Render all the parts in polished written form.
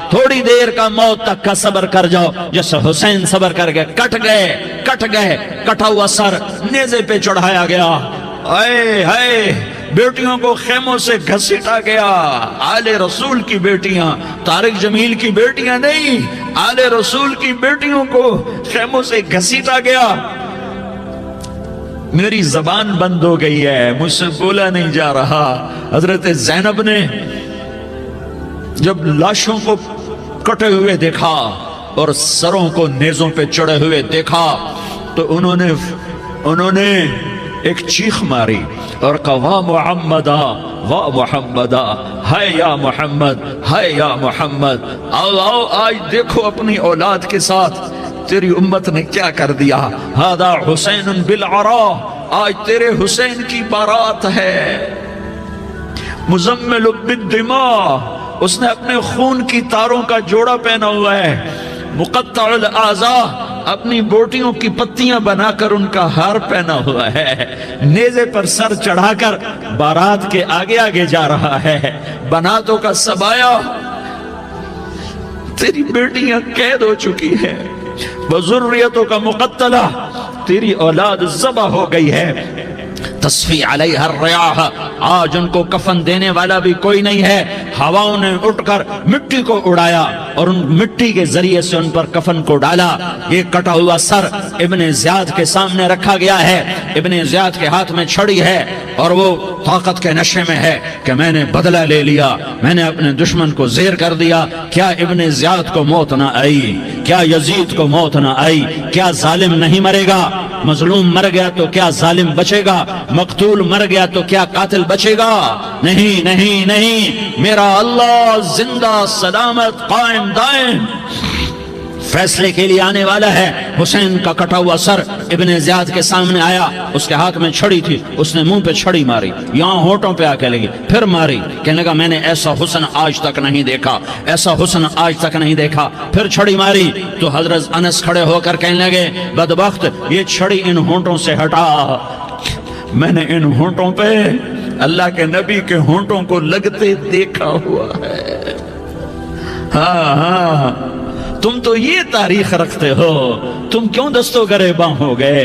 تھوڑی دیر کا موت تک کا صبر کر جاؤ، جیسے حسین صبر کر گئے، کٹ گئے، کٹا ہوا سر نیزے پہ چڑھایا گیا، اے ہائے بیٹیوں کو خیموں سے گھسیٹا گیا، آل رسول کی بیٹیاں، طارق جمیل کی بیٹیاں نہیں، آل رسول کی بیٹیوں کو خیموں سے گھسیٹا گیا۔ میری زبان بند ہو گئی ہے، مجھ سے بولا نہیں جا رہا۔ حضرت زینب نے جب لاشوں کو کٹے ہوئے دیکھا اور سروں کو نیزوں پہ چڑھے ہوئے دیکھا تو انہوں نے ایک چیخ ماری اور کہا واہ محمدہ، واہ محمدہ، ہائے یا محمد، ہائے یا محمد، آؤ آج دیکھو اپنی اولاد کے ساتھ تیری امت نے کیا کر دیا۔ ہذا حسین بالعراء، آج تیرے حسین کی بارات ہے۔ مزمل بالدماء، اس نے اپنے خون کی تاروں کا جوڑا پہنا ہوا ہے۔ مقطع الاعضاء، اپنی بوٹیوں کی پتیاں بنا کر ان کا ہار پہنا ہوا ہے، نیزے پر سر چڑھا کر بارات کے آگے آگے جا رہا ہے۔ بناتوں کا سبایا، تیری بیٹیاں قید ہو چکی ہیں، وذریتوں کا مقتلہ، تیری اولاد ذبح ہو گئی ہے۔ تصفی علیہ الریاح، آج ان کو کفن دینے والا بھی کوئی نہیں ہے۔ ہواؤں نے اٹھ کر مٹی کو اڑایا اور ان مٹی کے ذریعے سے ان پر کفن کو ڈالا۔ یہ کٹا ہوا سر ابن زیاد کے سامنے رکھا گیا ہے، ابن زیاد کے ہاتھ میں چھڑی ہے اور وہ طاقت کے نشے میں ہے کہ میں نے بدلہ لے لیا، میں نے اپنے دشمن کو زیر کر دیا۔ کیا ابن زیاد کو موت نہ آئی؟ کیا یزید کو موت نہ آئی؟ کیا ظالم نہیں مرے گا؟ مظلوم مر گیا تو کیا ظالم بچے گا؟ مقتول مر گیا تو کیا قاتل بچے گا؟ نہیں نہیں نہیں، میرا اللہ زندہ سلامت قائم دائم فیصلے کے لیے آنے والا ہے۔ حسین کا کٹا ہوا سر ابن زیاد کے سامنے آیا، اس کے ہاتھ میں چھڑی تھی، اس نے منہ پہ چھڑی ماری، یہاں ہونٹوں پہ آ کے لگی، پھر ماری، کہنے لگا میں نے ایسا حسن آج تک نہیں دیکھا، ایسا حسن آج تک نہیں دیکھا، پھر چھڑی ماری تو حضرت انس کھڑے ہو کر کہنے لگے بدبخت، یہ چھڑی ان ہونٹوں سے ہٹا، میں نے ان ہونٹوں پہ اللہ کے نبی کے ہونٹوں کو لگتے دیکھا ہوا ہے۔ ہاں تم تو یہ تاریخ رکھتے ہو، تم کیوں دستوں گریباں ہو گئے؟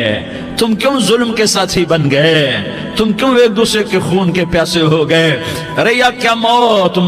تم کیوں ظلم کے ساتھی بن گئے؟ تم کیوں ایک دوسرے کے خون کے پیاسے ہو گئے؟ ارے یا کیا موت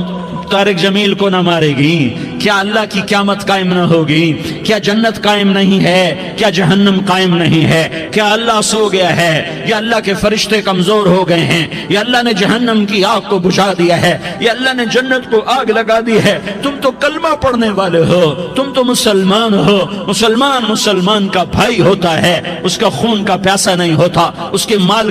طارق جمیل کو نہ مارے گی؟ کیا اللہ کی قیامت قائم نہ ہوگی؟ کیا جنت قائم نہیں ہے؟ کیا جہنم قائم نہیں ہے؟ کیا اللہ سو گیا ہے؟ یا اللہ کے فرشتے کمزور ہو گئے ہیں؟ یا اللہ نے جہنم کی آگ کو بجھا دیا ہے؟ یا اللہ نے جنت کو آگ لگا دی ہے؟ تم تو کلمہ پڑھنے والے ہو، تم تو مسلمان ہو۔ مسلمان کا بھائی ہوتا ہے، اس کا خون کا پیاسا نہیں ہوتا، اس کے مال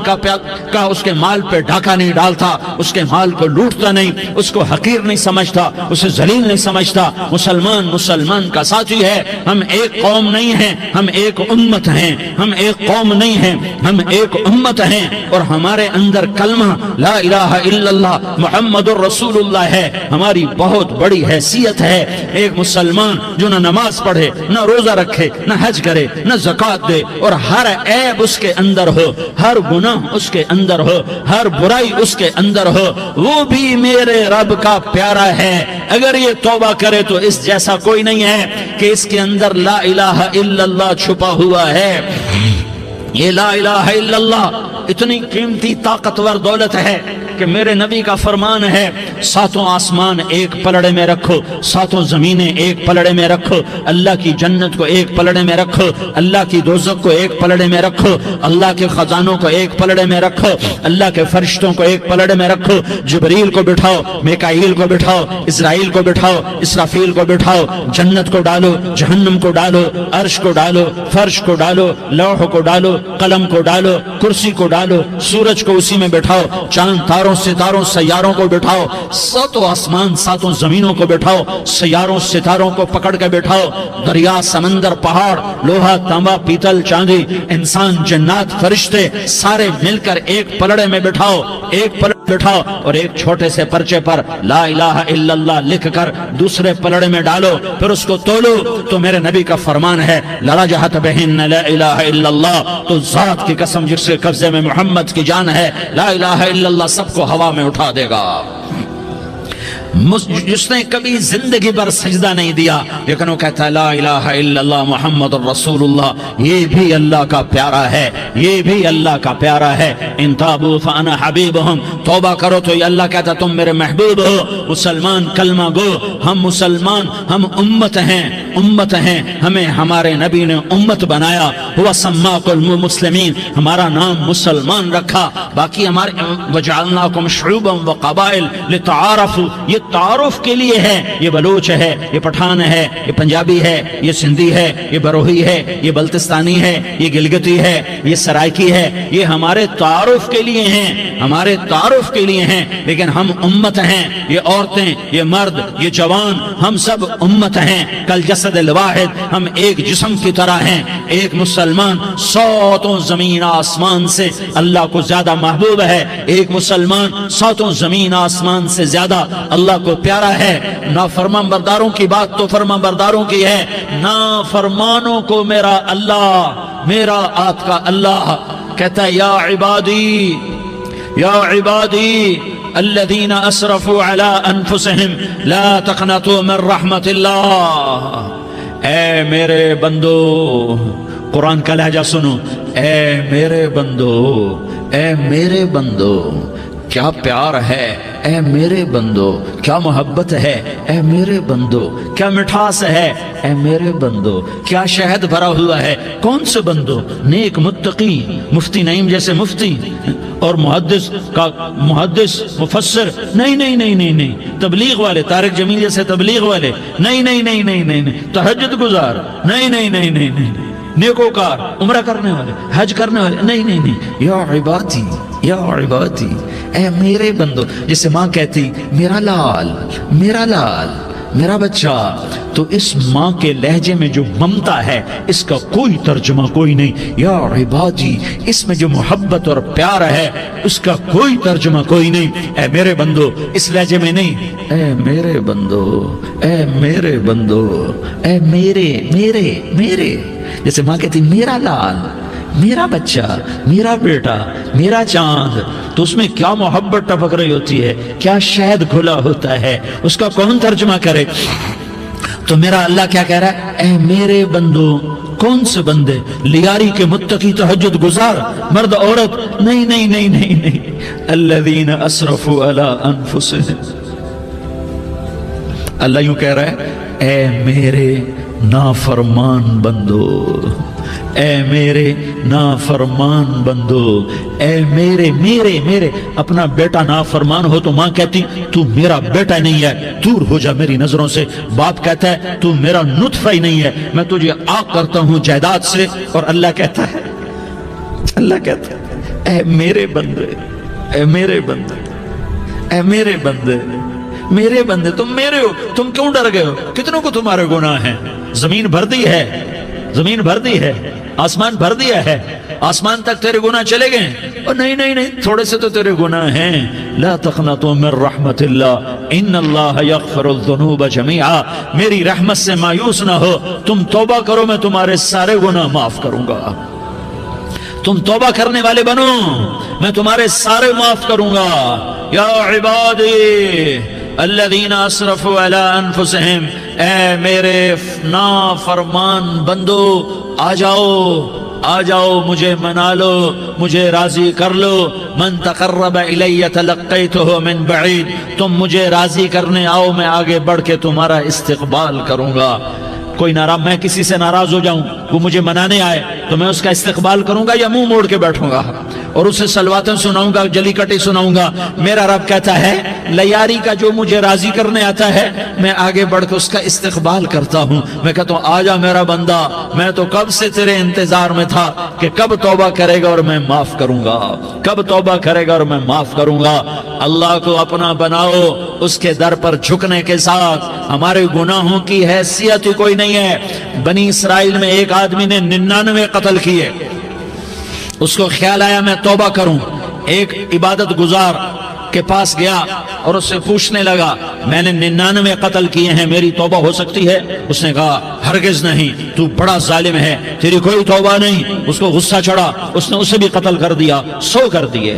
اس کے مال پہ ڈاکہ نہیں ڈالتا، اس کے مال کو لوٹتا نہیں، اس کو حقیر نہیں سمجھتا، اسے ذلیل نہیں سمجھتا۔ مسلمان کا ساتھی ہے۔ ہم ایک قوم نہیں ہیں، ہم ایک امت ہیں، ہم ایک قوم نہیں ہیں، ہم ایک امت ہیں، اور ہمارے اندر کلمہ لا الہ الا اللہ محمد الرسول اللہ ہے، ہماری بہت بڑی حیثیت ہے۔ ایک مسلمان جو نہ نماز پڑھے، نہ روزہ رکھے، نہ حج کرے، نہ زکوٰۃ دے، اور ہر عیب اس کے اندر ہو، ہر گناہ اس کے اندر ہو، ہر برائی اس کے اندر ہو، وہ بھی میرے رب کا پیارا ہے۔ اگر یہ توبہ کرے تو اس جیسا کوئی نہیں ہے کہ اس کے اندر لا الہ الا اللہ چھپا ہوا ہے۔ یہ لا الہ الا اللہ اتنی قیمتی طاقتور دولت ہے کہ میرے نبی کا فرمان ہے، ساتوں آسمان ایک پلڑے میں رکھو، ساتوں زمینیں ایک پلڑے میں رکھو، اللہ کی جنت کو ایک پلڑے میں رکھو، اللہ کی دوزخ کو ایک پلڑے میں رکھو، اللہ کے خزانوں کو ایک پلڑے میں رکھو، اللہ کے فرشتوں کو ایک پلڑے میں رکھو، جبریل کو بٹھاؤ، میکائیل کو بٹھاؤ، اسرائیل کو بٹھاؤ، اسرافیل کو بٹھاؤ، جنت کو ڈالو، جہنم کو ڈالو، عرش کو ڈالو، فرش کو ڈالو، لوح کو ڈالو، قلم کو ڈالو، کرسی کو ڈالو، سورج کو اسی میں بٹھاؤ، چاند تاروں ستاروں سیاروں کو بٹھاؤ، ساتوں آسمان ساتوں زمینوں کو بٹھاؤ، سیاروں ستاروں کو پکڑ کے بٹھاؤ، دریا سمندر پہاڑ لوہا تانبا پیتل چاندی انسان جنات فرشتے سارے مل کر ایک پلڑے میں بٹھاؤ، ایک پلڑے بٹھاؤ، اور ایک چھوٹے سے پرچے پر لا الہ الا اللہ لکھ کر دوسرے پلڑے میں ڈالو، پھر اس کو تولو تو میرے نبی کا فرمان ہے لرجحت بہن لا الہ الا اللہ، تو ذات کی قسم جس کے قبضے میں محمد کی جان ہے، لا الہ الا اللہ سب کو ہوا میں اٹھا دے گا۔ جس نے کبھی زندگی پر سجدہ نہیں دیا لیکن وہ کہتا ہے لا الہ الا اللہ محمد الرسول اللہ، یہ بھی اللہ کا پیارا ہے، یہ بھی اللہ کا پیارا ہے۔ ان تابوا فانا حبیبہم، توبہ کرو تو یہ اللہ کہتا تم میرے محبوب ہو۔ مسلمان کلمہ گو، ہم مسلمان، ہم امت ہیں، امت ہیں، ہمیں ہمارے نبی نے امت بنایا، ہوا سماکم المسلمین، ہمارا نام مسلمان رکھا، باقی ہمارے وجعلناکم شعوبا وقبائل لتعارفوا، یہ تعارف کے لیے ہے، یہ بلوچ ہے، یہ پٹھان ہے، یہ پنجابی ہے، یہ سندھی ہے، یہ بروہی ہے، یہ بلتستانی ہے، یہ گلگتی ہے، یہ سرائکی ہے، یہ ہمارے تعارف کے لیے ہیں، ہمارے تعارف کے لیے ہیں، لیکن ہم امت ہیں، یہ عورتیں، یہ مرد، یہ جوان، ہم سب امت ہیں، کل جسد الواحد، ہم ایک جسم کی طرح ہیں۔ ایک مسلمان سوتوں زمین آسمان سے اللہ کو زیادہ محبوب ہے، ایک مسلمان سوتوں زمین آسمان سے زیادہ اللہ کو پیارا ہے۔ نافرمان برداروں کی بات تو فرمان برداروں کی ہے، نافرمانوں کو میرا اللہ، میرا آپ کا اللہ کہتا ہے یا عبادی، یا عبادی الذین اسرفوا علی انفسہم لا تقنطوا من رحمت اللہ، اے میرے بندو، قرآن کا لہجہ سنو، اے میرے بندو، اے میرے بندو، کیا پیار ہے، اے میرے بندو، کیا محبت ہے، اے میرے بندو، کیا مٹھاس ہے، اے میرے بندو، کیا شہد بھرا ہوا ہے۔ کون سے بندو؟ نیک متقی، مفتی نعیم جیسے مفتی اور محدث کا محدث مفسر، نہیں نہیں نہیں نہیں نہیں، تبلیغ والے طارق جمیل جیسے تبلیغ والے، نہیں نہیں نہیں نہیں نہیں، تہجد گزار، نہیں نہیں نہیں نہیں نہیں، نیکوکار، عمرہ کرنے والے، حج کرنے والے، نہیں نہیں نہیں، یا عبادی، یا عبادی، اے میرے بندو، جسے ماں کہتی میرا لال، میرا لال، میرا بچہ، تو اس ماں کے لہجے میں جو ممتا ہے اس کا کوئی ترجمہ کوئی نہیں۔ یا عبادی، اس میں جو محبت اور پیار ہے اس کا کوئی ترجمہ کوئی نہیں۔ اے میرے بندو، اس لہجے میں نہیں، اے میرے بندو، اے میرے بندو، اے میرے میرے میرے، جیسے ماں کہتی میرا لال، میرا بچہ، میرا بیٹا، میرا چاند، تو اس میں کیا محبت ٹپک رہی ہوتی ہے، کیا شہد کھلا ہوتا ہے، اس کا کون ترجمہ کرے؟ تو میرا اللہ کیا کہہ رہا ہے، اے میرے بندو، کون سے بندے؟ لیاری کے متقی، تہجد گزار، مرد عورت، نہیں نہیں نہیں نہیں نہیں، الذین اسرفوا علی انفسہم، اللہ یوں کہہ رہا ہے اے میرے نافرمان بندو، اے میرے نافرمان بندو، اے میرے میرے میرے، اپنا بیٹا نافرمان ہو تو ماں کہتی تو میرا بیٹا نہیں ہے، دور ہو جا میری نظروں سے۔ باپ کہتا ہے تو میرا نطفہ ہی نہیں ہے، میں تجھے آگ کرتا ہوں جائیداد سے۔ اور اللہ کہتا ہے، اللہ کہتا ہے اے میرے بندے، اے میرے بندے، اے میرے بندے، میرے بندے، تم میرے ہو، تم کیوں ڈر گئے ہو؟ کتنوں کو تمہارے گناہ ہیں؟ زمین بھر دی ہے، زمین بھر دی ہے، آسمان بھر دیا ہے، آسمان تک تیرے گناہ چلے گئے ہیں؟ اور نہیں نہیں نہیں، تھوڑے سے تو تیرے گناہ ہیں۔ لا تقنطوا من رحمت اللہ ان اللہ یغفر الذنوب جميعا، میری رحمت سے مایوس نہ ہو، تم توبہ کرو، میں تمہارے سارے گناہ معاف کروں گا۔ تم توبہ کرنے والے بنو، میں تمہارے سارے معاف کروں گا۔ یا عبادی الذین اسرفوا علی انفسہم، اے میرے نافرمان بندو، آ جاؤ، آ جاؤ، مجھے منا لو، مجھے راضی کر لو۔ من تقرب الی تلقیتہ من بعید، تم مجھے راضی کرنے آؤ، میں آگے بڑھ کے تمہارا استقبال کروں گا۔ کوئی ناراض، میں کسی سے ناراض ہو جاؤں، وہ مجھے منانے آئے تو میں اس کا استقبال کروں گا یا منہ موڑ کے بیٹھوں گا اور اسے سلواتیں سناؤں گا، جلی کٹی سناؤں گا؟ میرا رب کہتا ہے لیاری کا جو مجھے راضی کرنے آتا ہے میں آگے بڑھ کے اس کا استقبال کرتا ہوں۔ میں کہتا ہوں آ جا میرا بندہ، میں تو کب سے تیرے انتظار میں تھا کہ کب توبہ کرے گا اور میں معاف کروں گا، کب توبہ کرے گا اور میں معاف کروں گا۔ اللہ کو اپنا بناؤ، اس کے در پر جھکنے کے ساتھ ہمارے گناہوں کی حیثیت ہی کوئی نہیں ہے۔ بنی اسرائیل میں ایک آدمی نے 99 قتل کیے، اس کو خیال آیا میں توبہ کروں، ایک عبادت گزار کے پاس گیا اور اس سے پوچھنے لگا میں نے 99 قتل کیے ہیں، میری توبہ ہو سکتی ہے؟ اس نے کہا ہرگز نہیں، تو بڑا ظالم ہے، تیری کوئی توبہ نہیں۔ اس کو غصہ چڑھا، اس نے اسے بھی قتل کر دیا، 100 کر دیے۔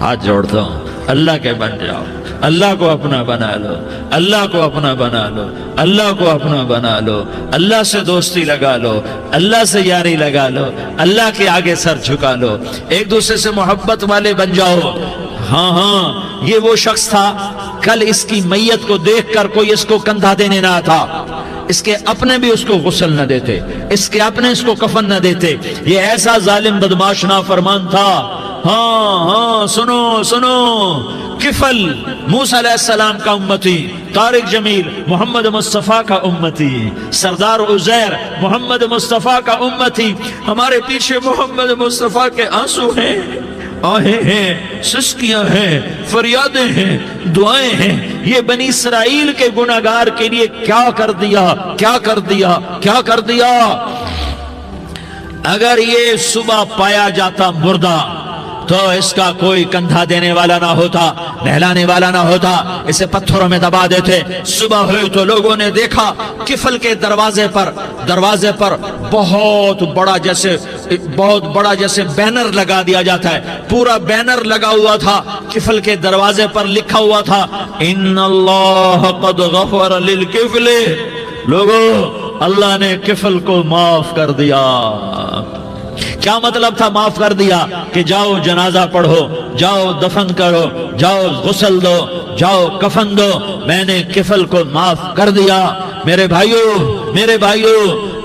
ہاتھ جوڑتا ہوں، اللہ کے بن جاؤ، اللہ کو اپنا بنا لو، اللہ کو اپنا بنا لو، اللہ کو اپنا بنا لو، اللہ سے دوستی لگا لو، اللہ سے یاری لگا لو، اللہ کے آگے سر جھکا لو، ایک دوسرے سے محبت والے بن جاؤ۔ ہاں ہاں، یہ وہ شخص تھا، کل اس کی میت کو دیکھ کر کوئی اس کو کندھا دینے نہ تھا، اس کے اپنے بھی اس کو غسل نہ دیتے، اس کے اپنے اس کو کفن نہ دیتے، یہ ایسا ظالم بدماش نافرمان تھا۔ ہاں ہاں، سنو سنو، کفل موسیٰ علیہ السلام کا امتی، طارق جمیل محمد مصطفیٰ کا امتی، سردار عزیر محمد مصطفیٰ کا امتی، ہمارے پیچھے محمد مصطفیٰ کے آنسو ہیں، آہیں ہیں، سسکیاں ہیں، فریادیں ہیں، دعائیں ہیں، یہ بنی اسرائیل کے گناہگار کے لیے کیا کر دیا، کیا کر دیا، کیا کر دیا۔ اگر یہ صبح پایا جاتا مردہ تو اس کا کوئی کندھا دینے والا نہ ہوتا، نہلانے والا نہ ہوتا، اسے پتھروں میں دبا دیتے۔ صبح ہوئی تو لوگوں نے دیکھا کفل کے دروازے پر بہت بڑا جیسے بینر لگا دیا جاتا ہے، پورا بینر لگا ہوا تھا، کفل کے دروازے پر لکھا ہوا تھا ان اللہ قد غفر للکفل، لوگوں اللہ نے کفل کو معاف کر دیا۔ کیا مطلب تھا معاف کر دیا؟ کہ جاؤ جنازہ پڑھو، جاؤ دفن کرو، جاؤ غسل دو، جاؤ کفن دو، میں نے کفل کو معاف کر دیا۔ میرے بھائیو،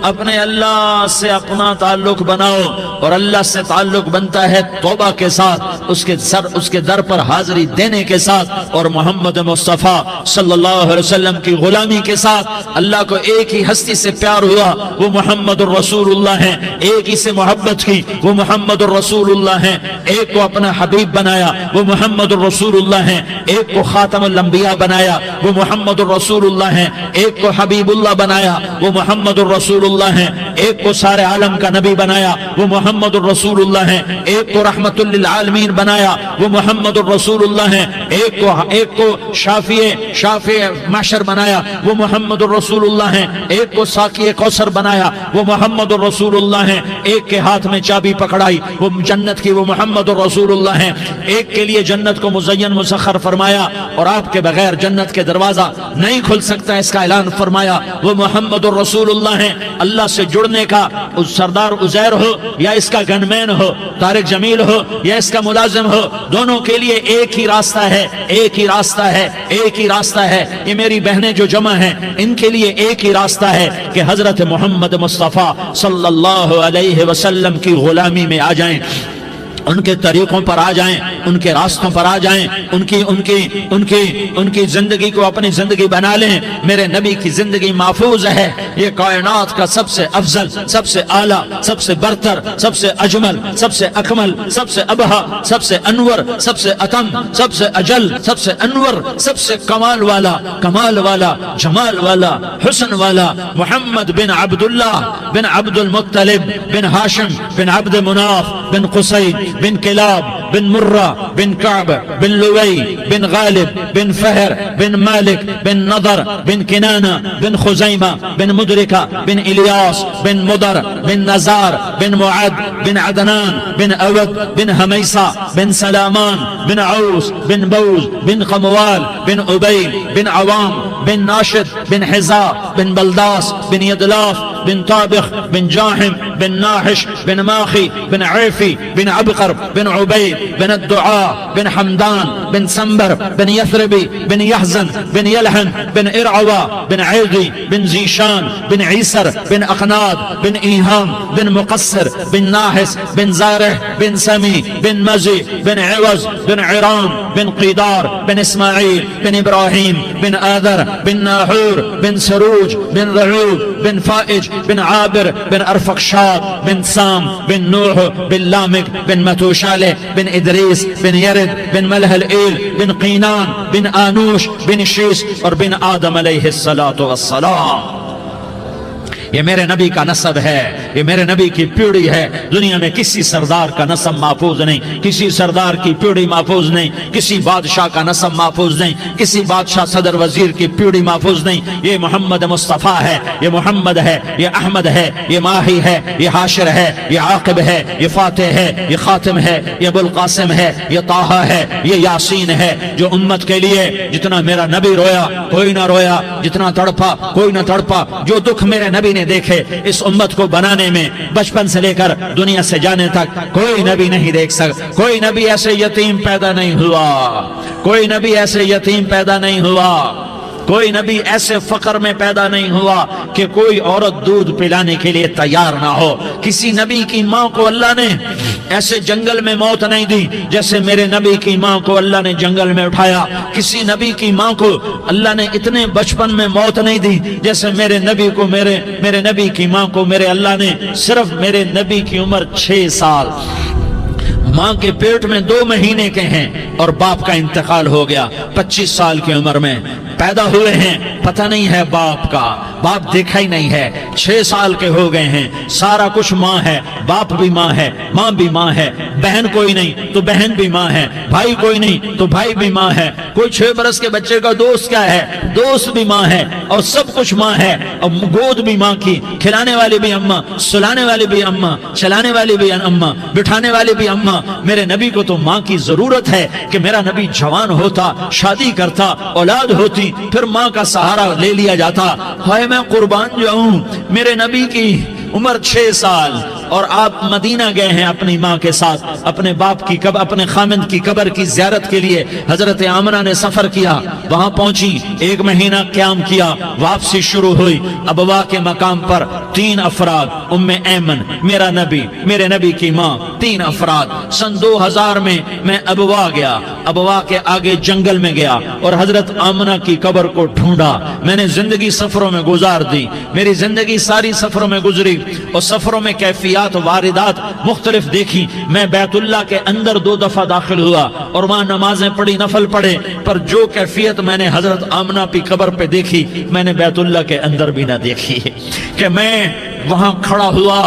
اپنے اللہ سے اپنا تعلق بناؤ، اور اللہ سے تعلق بنتا ہے توبہ کے ساتھ، اس کے در پر حاضری دینے کے ساتھ، اور محمد مصطفیٰ صلی اللہ علیہ وسلم کی غلامی کے ساتھ۔ اللہ کو ایک ہی ہستی سے پیار ہوا، وہ محمد الرسول اللہ ہیں، ایک ہی سے محبت کی، وہ محمد الرسول اللہ ہیں، ایک کو اپنا حبیب بنایا، وہ محمد الرسول اللہ ہیں، ایک کو خاتم الانبیاء بنایا، وہ محمد الرسول اللہ ہیں، ایک کو حبیب اللہ بنایا، وہ محمد الرسول اللہ ہیں، ایک کو سارے عالم کا نبی بنایا، وہ محمد الرسول اللہ ہیں، ایک کو رحمت للعالمین بنایا، وہ محمد الرسول اللہ ہیں، ایک کو شافع محشر بنایا، وہ محمد الرسول اللہ ہیں، ایک کو ساقی کوثر بنایا، وہ محمد الرسول اللہ ہیں، ایک کے ہاتھ میں چابی پکڑائی، وہ جنت کی، وہ محمد الرسول اللہ ہیں، ایک کے لیے جنت کو مزین مسخر فرمایا، اور آپ کے بغیر جنت کے دروازہ نہیں کھل سکتا، اس کا اعلان فرمایا، وہ محمد الرسول اللہ ہیں۔ اللہ سے جڑنے کا سردار عزیر ہو یا اس کا گنمین ہو، طارق جمیل ہو یا اس کا ملازم ہو، دونوں کے لیے ایک ہی راستہ ہے، ایک ہی راستہ ہے، ایک ہی راستہ ہے۔ یہ میری بہنیں جو جمع ہیں، ان کے لیے ایک ہی راستہ ہے کہ حضرت محمد مصطفیٰ صلی اللہ علیہ وسلم کی غلامی میں آ جائیں، ان کے طریقوں پر آ جائیں، ان کے راستوں پر آ جائیں، ان کی زندگی کو اپنی زندگی بنا لیں۔ میرے نبی کی زندگی محفوظ ہے، یہ کائنات کا سب سے افضل، سب سے اعلیٰ، سب سے برتر، سب سے اجمل، سب سے اکمل، سب سے ابہا، سب سے انور، سب سے اتم، سب سے اجل، سب سے انور، سب سے کمال والا، جمال والا، حسن والا، محمد بن عبداللہ بن عبد المطلب بن ہاشم بن عبد مناف بن قصی بن کلاب بن مرہ بن کعب بن لوی بن غالب بن فہر بن مالک بن نضر بن کنانہ بن خزیمہ بن مدرکہ بن الیاس بن مدر بن نزار بن معد بن عدنان بن اود بن حمیسہ بن سلامان بن عوس بن بوز بن قموال بن عبیل بن عوام بن ناشد بن حزا بن بلداس بن یدلاف بن طابخ بن جاحم بن ناحش بن ماخی بن عیفی بن عبقر بن عبید بن الدعاء بن حمدان بن سنبر بن یثربی بن یحزن بن یلحن بن ارعوا بن عیدی بن زیشان بن عیسر بن اقناد بن ایہام بن مقصر بن ناحس بن زارح بن سمی بن مزی بن عوض بن عرام بن قیدار بن اسماعیل بن ابراہیم بن آذر بن ناحور بن سروج بن رعود بن فائج بن عابر بن ارفقشاد بن سام بن نوح بن لامک بن متوشالہ بن ادریس بن یرد بن ملح الایل بن قینان بن آنوش بن شیس اور بن آدم علیہ الصلاۃ والسلام۔ یہ میرے نبی کا نسب ہے، یہ میرے نبی کی پیڑھی ہے. دنیا میں کسی سردار کا نسب محفوظ نہیں, کسی سردار کی پیڑھی محفوظ نہیں, کسی بادشاہ کا نسب محفوظ نہیں, کسی بادشاہ صدر وزیر کی پیڑھی محفوظ نہیں. یہ محمد مصطفیٰ ہے, یہ محمد ہے, یہ احمد ہے, یہ ماہی ہے, یہ حاشر ہے, یہ عاقب ہے, یہ فاتح ہے, یہ خاتم ہے, یہ ابو القاسم ہے, یہ طٰہٰ ہے, یہ یاسین ہے. جو امت کے لیے جتنا میرا نبی رویا کوئی نہ رویا, جتنا تڑپا کوئی نہ تڑپا, جو دکھ میرے نبی نے دیکھے اس امت کو بنانے میں بچپن سے لے کر دنیا سے جانے تک کوئی نبی نہیں دیکھ سکتا. کوئی نبی ایسے یتیم پیدا نہیں ہوا, کوئی نبی ایسے یتیم پیدا نہیں ہوا, کوئی نبی ایسے فقر میں پیدا نہیں ہوا کہ کوئی عورت دودھ پلانے کے لیے تیار نہ ہو. کسی نبی کی ماں کو اللہ نے ایسے جنگل میں موت نہیں دی جیسے میرے نبی کی ماں کو اللہ نے جنگل میں اٹھایا. کسی نبی کی ماں کو اللہ نے اتنے بچپن میں موت نہیں دی جیسے میرے نبی کو, میرے نبی کی ماں کو میرے اللہ نے صرف میرے نبی کی عمر 6 سال, ماں کے پیٹ میں 2 مہینے کے ہیں اور باپ کا انتقال ہو گیا 25 سال کی عمر میں پیدا ہوئے ہیں. پتہ نہیں ہے باپ کا, باپ دیکھا ہی نہیں ہے. 6 سال کے ہو گئے ہیں, سارا کچھ ماں ہے, باپ بھی ماں ہے, ماں بھی ماں ہے, بہن کوئی نہیں تو بہن بھی ماں ہے, بھائی کوئی نہیں تو بھائی بھی ماں ہے, کوئی 6 برس کے بچے کا دوست کیا ہے, دوست بھی ماں ہے, اور سب کچھ ماں ہے. اور گود بھی ماں کی, کھلانے والی بھی اماں, سلانے والی بھی اماں, چلانے والی بھی اماں, بٹھانے والی بھی اماں. میرے نبی کو تو ماں کی ضرورت ہے کہ میرا نبی جوان ہوتا, شادی کرتا, اولاد ہوتی, پھر ماں کا سہارا لے لیا جاتا. ہائے میں قربان جاؤں, میرے نبی کی عمر 6 سال اور آپ مدینہ گئے ہیں اپنی ماں کے ساتھ, اپنے باپ کی اپنے خامند کی قبر کی زیارت کے لیے. حضرت آمنہ نے سفر کیا, وہاں پہنچی, 1 مہینہ قیام کیا, واپسی شروع ہوئی. ابوا کے مقام پر 3 افراد, ام ایمن, میرا نبی, میرے نبی کی ماں, 3 افراد. سن 2000 میں ابوا گیا, ابوا کے آگے جنگل میں گیا اور حضرت آمنہ کی قبر کو ڈھونڈا. میں نے زندگی سفروں میں گزار دی, میری زندگی ساری سفروں میں گزری اور سفروں میں کیفیات واردات مختلف دیکھی. میں بیت اللہ کے اندر 2 دفعہ داخل ہوا اور وہاں نمازیں پڑھی, نفل پڑھے, پر جو کیفیت میں نے حضرت آمنہ کی قبر پہ دیکھی میں نے بیت اللہ کے اندر بھی نہ دیکھی. کہ میں وہاں کھڑا ہوا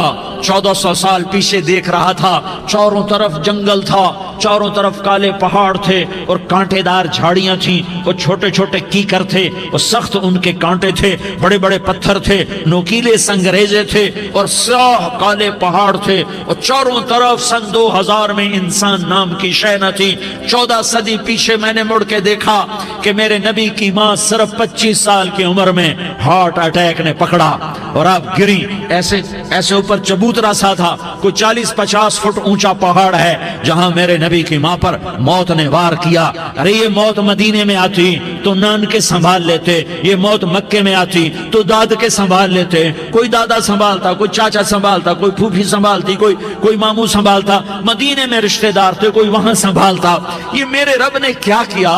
1400 سال پیچھے دیکھ رہا تھا, چاروں طرف جنگل تھا, چاروں طرف کالے پہاڑ تھے اور کانٹے دار جھاڑیاں تھیں, وہ چھوٹے چھوٹے کیکر تھے, وہ سخت ان کے کانٹے تھے, بڑے بڑے پتھر تھے, نوکیلے سنگریزے تھے اور سیاہ کالے پہاڑ تھے, اور چاروں طرف سن 2000 میں انسان نام کی شے نہ تھی. 14 صدی پیچھے میں نے مڑ کے دیکھا کہ میرے نبی کی ماں صرف 25 سال کی عمر میں ہارٹ اٹیک نے پکڑا اور آپ گری. ایسے اوپر چبوترا سا تھا, کوئی 40-50 فٹ اونچا پہاڑ ہے جہاں میرے نبی کی ماں پر موت نے وار کیا. ارے یہ موت مدینے میں آتی تو نان کے سنبھال لیتے, یہ موت مکے میں آتی تو داد کے سنبھال لیتے. کوئی دادا سنبھالتا, کوئی چاچا سنبھالتا, کوئی پھوپھی سنبھالتی, کوئی ماموں سنبھالتا. مدینے میں رشتہ دار تھے, کوئی وہاں سنبھالتا. یہ میرے رب نے کیا کیا,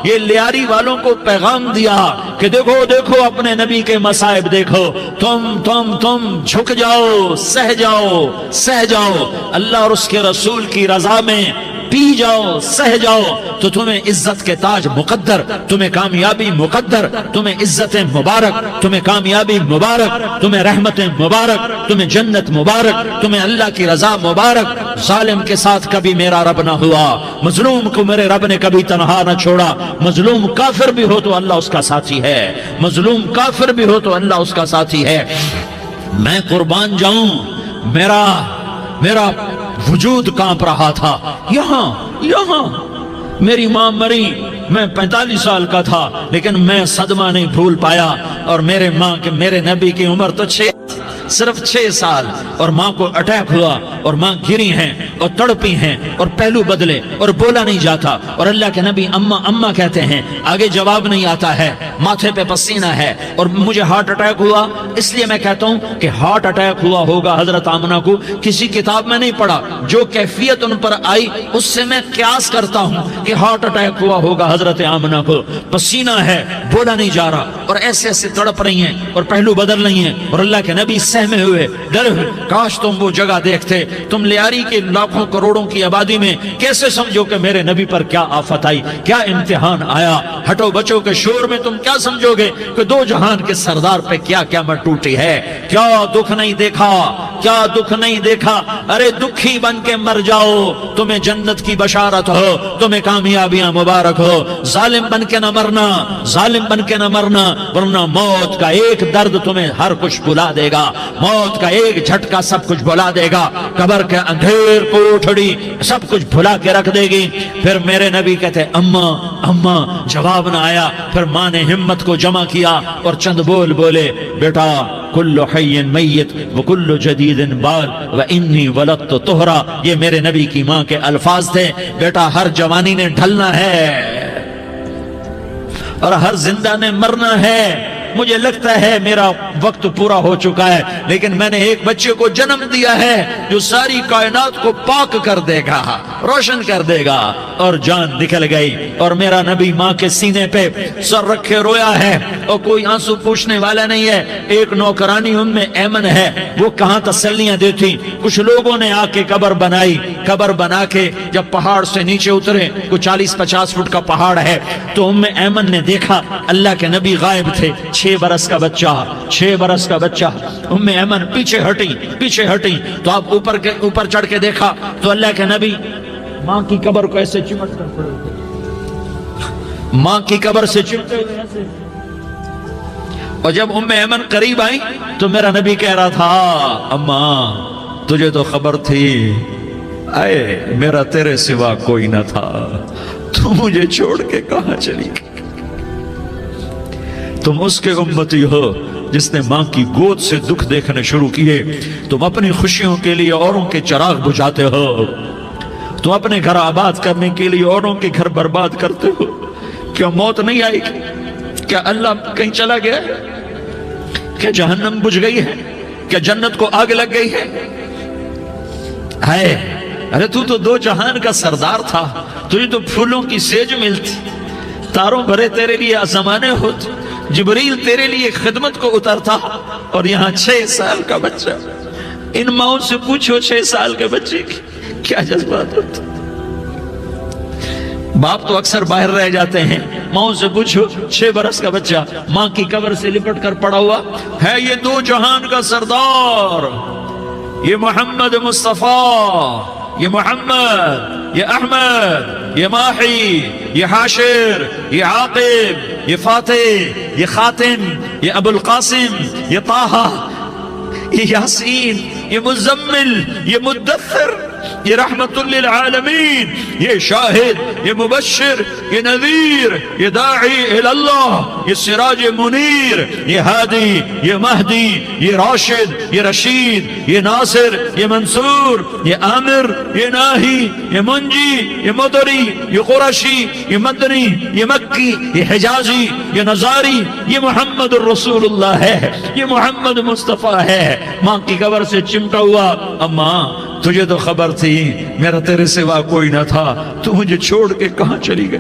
یہ لیاری والوں کو پیغام دیا کہ دیکھو دیکھو اپنے نبی کے مصائب دیکھو, تم جھک جاؤ, سہ جاؤ, اللہ اور اس کے رسول کی رضا میں پی جاؤ, سہ جاؤ, تو تمہیں عزت کے تاج مقدر, تمہیں کامیابی مقدر, تمہیں عزت مبارک, تمہیں کامیابی مبارک, تمہیں رحمت مبارک, تمہیں جنت مبارک, تمہیں اللہ کی رضا مبارک. ظالم کے ساتھ کبھی میرا رب نہ ہوا, مظلوم کو میرے رب نے کبھی تنہا نہ چھوڑا. مظلوم کافر بھی ہو تو اللہ اس کا ساتھی ہے, مظلوم کافر بھی ہو تو اللہ اس کا ساتھی ہے. میں قربان جاؤں, میرا وجود کانپ رہا تھا. یہاں میری ماں مری, میں 45 سال کا تھا, لیکن میں صدمہ نہیں بھول پایا. اور میرے نبی کی عمر تو صرف 6 سال, اور ماں کو اٹیک ہوا اور ماں گری ہیں اور تڑپی ہیں اور پہلو بدلے اور بولا نہیں جاتا. اور اللہ کے نبی اماں کہتے ہیں, آگے جواب نہیں آتا ہے, ماتھے پہ پسینہ ہے. اور مجھے ہارٹ اٹیک ہوا, اس لیے میں کہتا ہوں کہ ہارٹ اٹیک ہوا ہوگا حضرت آمنہ کو, کسی کتاب میں نہیں پڑھا. جو کیفیت ان پر آئی اس سے میں قیاس کرتا ہوں کہ ہارٹ اٹیک ہوا ہوگا حضرت آمنہ کو. پسینہ ہے, بولا نہیں جا رہا, اور ایسے تڑپ رہی ہیں اور پہلو بدل رہی ہیں. اور اللہ کے نبی سہمے ہوئے, ڈر ہوئے, کاش تم وہ جگہ دیکھتے. تم لیاری کے لاکھوں کروڑوں کی آبادی میں کیسے سمجھو کہ میرے نبی پر کیا آفت آئی, کیا امتحان آیا. ہٹو بچوں کے شور میں تم کیا سمجھو گے کہ 2 جہان کے سردار پہ کیا قیامت ٹوٹی ہے. کیا دکھ نہیں دیکھا, کیا دکھ نہیں دیکھا؟ ارے دکھی بن کے مر جاؤ، تمہیں جنت کی بشارت ہو، تمہیں کامیابیاں مبارک ہو۔ ظالم بن کے نہ مرنا، ظالم بن کے نہ مرنا، ورنہ موت کا ایک درد تمہیں ہر کچھ بھلا دے گا، موت کا ایک جھٹکا سب کچھ بھلا دے گا، قبر کے اندھیر کوٹھڑی سب کچھ بھلا کے رکھ دے گی۔ پھر میرے نبی کہتے اماں اماں، جواب نہ آیا۔ پھر ماں نے ہمت کو جمع کیا اور چند بول بولے، بیٹا کل حی میت وکل جدید بال وانی ولدت طہرا، یہ میرے نبی کی ماں کے الفاظ تھے۔ بیٹا ہر جوانی نے ڈھلنا ہے اور ہر زندہ نے مرنا ہے۔ مجھے لگتا ہے میرا وقت پورا ہو چکا ہے، لیکن میں نے ایک بچے کو جنم دیا ہے جو ساری کائنات کو پاک کر دے گا، روشن کر دے گا۔ اور جان نکل گئی، اور میرا نبی ماں کے سینے پہ سر رکھے رویا ہے، اور کوئی آنسو پوچھنے والا نہیں ہے۔ ایک نوکرانی ام ایمن ہے، وہ کہاں تسلیاں دیتی۔ کچھ لوگوں نے آ کے قبر بنائی، قبر بنا کے جب پہاڑ سے نیچے اترے، کوئی 40-50 فٹ کا پہاڑ ہے، تو ام ایمن نے دیکھا اللہ کے نبی غائب تھے، 6 برس کا بچہ، 6 برس کا بچہ۔ ام ایمن پیچھے ہٹی تو آپ اوپر چڑھ کے دیکھا تو اللہ کے نبی ماں کی قبر کو ایسے چمٹ کر پڑے، ماں کی قبر سے چمٹے ہوئے ایسے۔ اور جب ام ایمن قریب آئی تو میرا نبی کہہ رہا تھا اماں تجھے تو خبر تھی، اے میرا تیرے سوا کوئی نہ تھا، تو مجھے چھوڑ کے کہاں چلی گئی؟ تم اس کے امتی ہو جس نے ماں کی گود سے دکھ دیکھنے شروع کیے۔ تم اپنی خوشیوں کے لیے اوروں کے چراغ بجھاتے ہو، تم اپنے گھر آباد کرنے کے لیے اوروں کے گھر برباد کرتے ہو۔ کیا موت نہیں آئے گی؟ کیا اللہ کہیں چلا گیا ہے؟ کیا جہنم بجھ گئی ہے؟ کیا جنت کو آگ لگ گئی ہے؟ ارے تو 2 جہان کا سردار تھا، تجھے تو پھولوں کی سیج ملتی، تاروں بھرے تیرے لیے آسمانے ہوتے، جبریل تیرے لیے خدمت کو اترتا، اور یہاں 6 سال کا بچہ۔ ان ماؤں سے پوچھو 6 سال کے بچے کی کیا جذبات ہوتے۔ باپ تو اکثر باہر رہ جاتے ہیں، ماؤں سے پوچھو 6 برس کا بچہ ماں کی قبر سے لپٹ کر پڑا ہوا ہے۔ یہ 2 جہان کا سردار، یہ محمد مصطفیٰ، یہ محمد، یہ احمد، یہ ماحی، یہ حاشر، یہ عاقب، یہ فاتح، یہ خاتم، یہ ابو القاسم، یہ طٰہٰ، یہ یاسین، یہ مزمل، یہ مدثر، یہ رحمت للعالمین، یہ شاہد، یہ مبشر، یہ نذیر، یہ داعی اللہ، یہ سراج منیر، یہ ہادی، یہ مہدی، یہ راشد، یہ رشید، یہ ناصر، یہ منصور، یہ عامر، یہ ناہی، یہ منجی، یہ مدری، یہ قرشی، یہ مدنی، یہ مکی، یہ حجازی، یہ نظاری، یہ محمد الرسول اللہ ہے، یہ محمد مصطفیٰ ہے۔ ماں کی قبر سے چمٹا ہوا، اماں تجھے تو خبر تھی میرا تیرے سوا کوئی نہ تھا، تو مجھے چھوڑ کے کہاں چلی گئی؟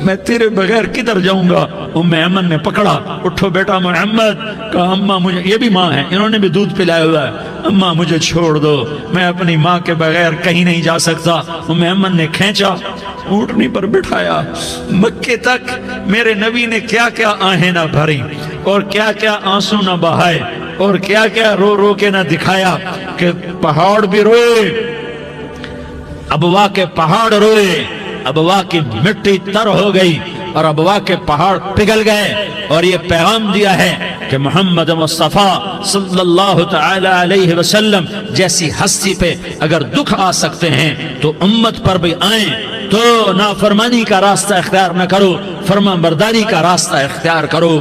میں تیرے بغیر کدھر جاؤں گا؟ ام ایمن نے پکڑا، اٹھو بیٹا محمد، کہا اماں مجھے، یہ بھی ماں ہے، انہوں نے بھی دودھ پلایا ہوا ہے، اماں مجھے چھوڑ دو، میں اپنی ماں کے بغیر کہیں نہیں جا سکتا۔ ام ایمن نے کھینچا، اونٹنی پر بٹھایا، مکے تک میرے نبی نے کیا کیا آہیں نہ بھری، اور کیا کیا آنسو نہ بہائے، اور کیا کیا رو رو کے نہ دکھایا کہ پہاڑ بھی روئے، ابوا کے پہاڑ روئے، ابوا کی مٹی تر ہو گئی اور ابوا کے پہاڑ پگھل گئے، اور یہ پیغام دیا ہے کہ محمد مصطفیٰ صلی اللہ تعالی علیہ وسلم جیسی ہستی پہ اگر دکھ آ سکتے ہیں تو امت پر بھی آئیں، تو نافرمانی کا راستہ اختیار نہ کرو، فرمان برداری کا راستہ اختیار کرو۔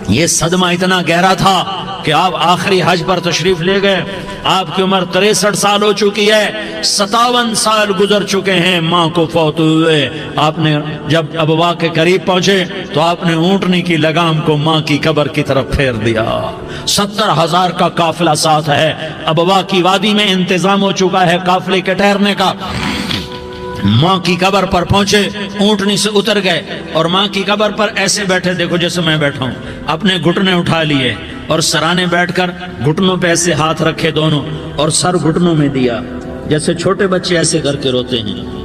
یہ صدمہ اتنا گہرا تھا کہ آپ آخری حج پر تشریف لے گئے، آپ کی عمر 63 سال ہو چکی ہے، 57 سال گزر چکے ہیں ماں کو فوت ہوئے۔ آپ نے جب ابوا کے قریب پہنچے تو آپ نے اونٹنی کی لگام کو ماں کی قبر کی طرف پھیر دیا۔ 70,000 کا قافلہ ساتھ ہے، ابوا کی وادی میں انتظام ہو چکا ہے قافلے کے ٹھہرنے کا۔ ماں کی قبر پر پہنچے، اونٹنی سے اتر گئے اور ماں کی قبر پر ایسے بیٹھے، دیکھو جیسے میں بیٹھا ہوں، اپنے گھٹنے اٹھا لیے اور سرانے بیٹھ کر گھٹنوں پہ ایسے ہاتھ رکھے دونوں، اور سر گھٹنوں میں دیا، جیسے چھوٹے بچے ایسے کر کے روتے ہیں۔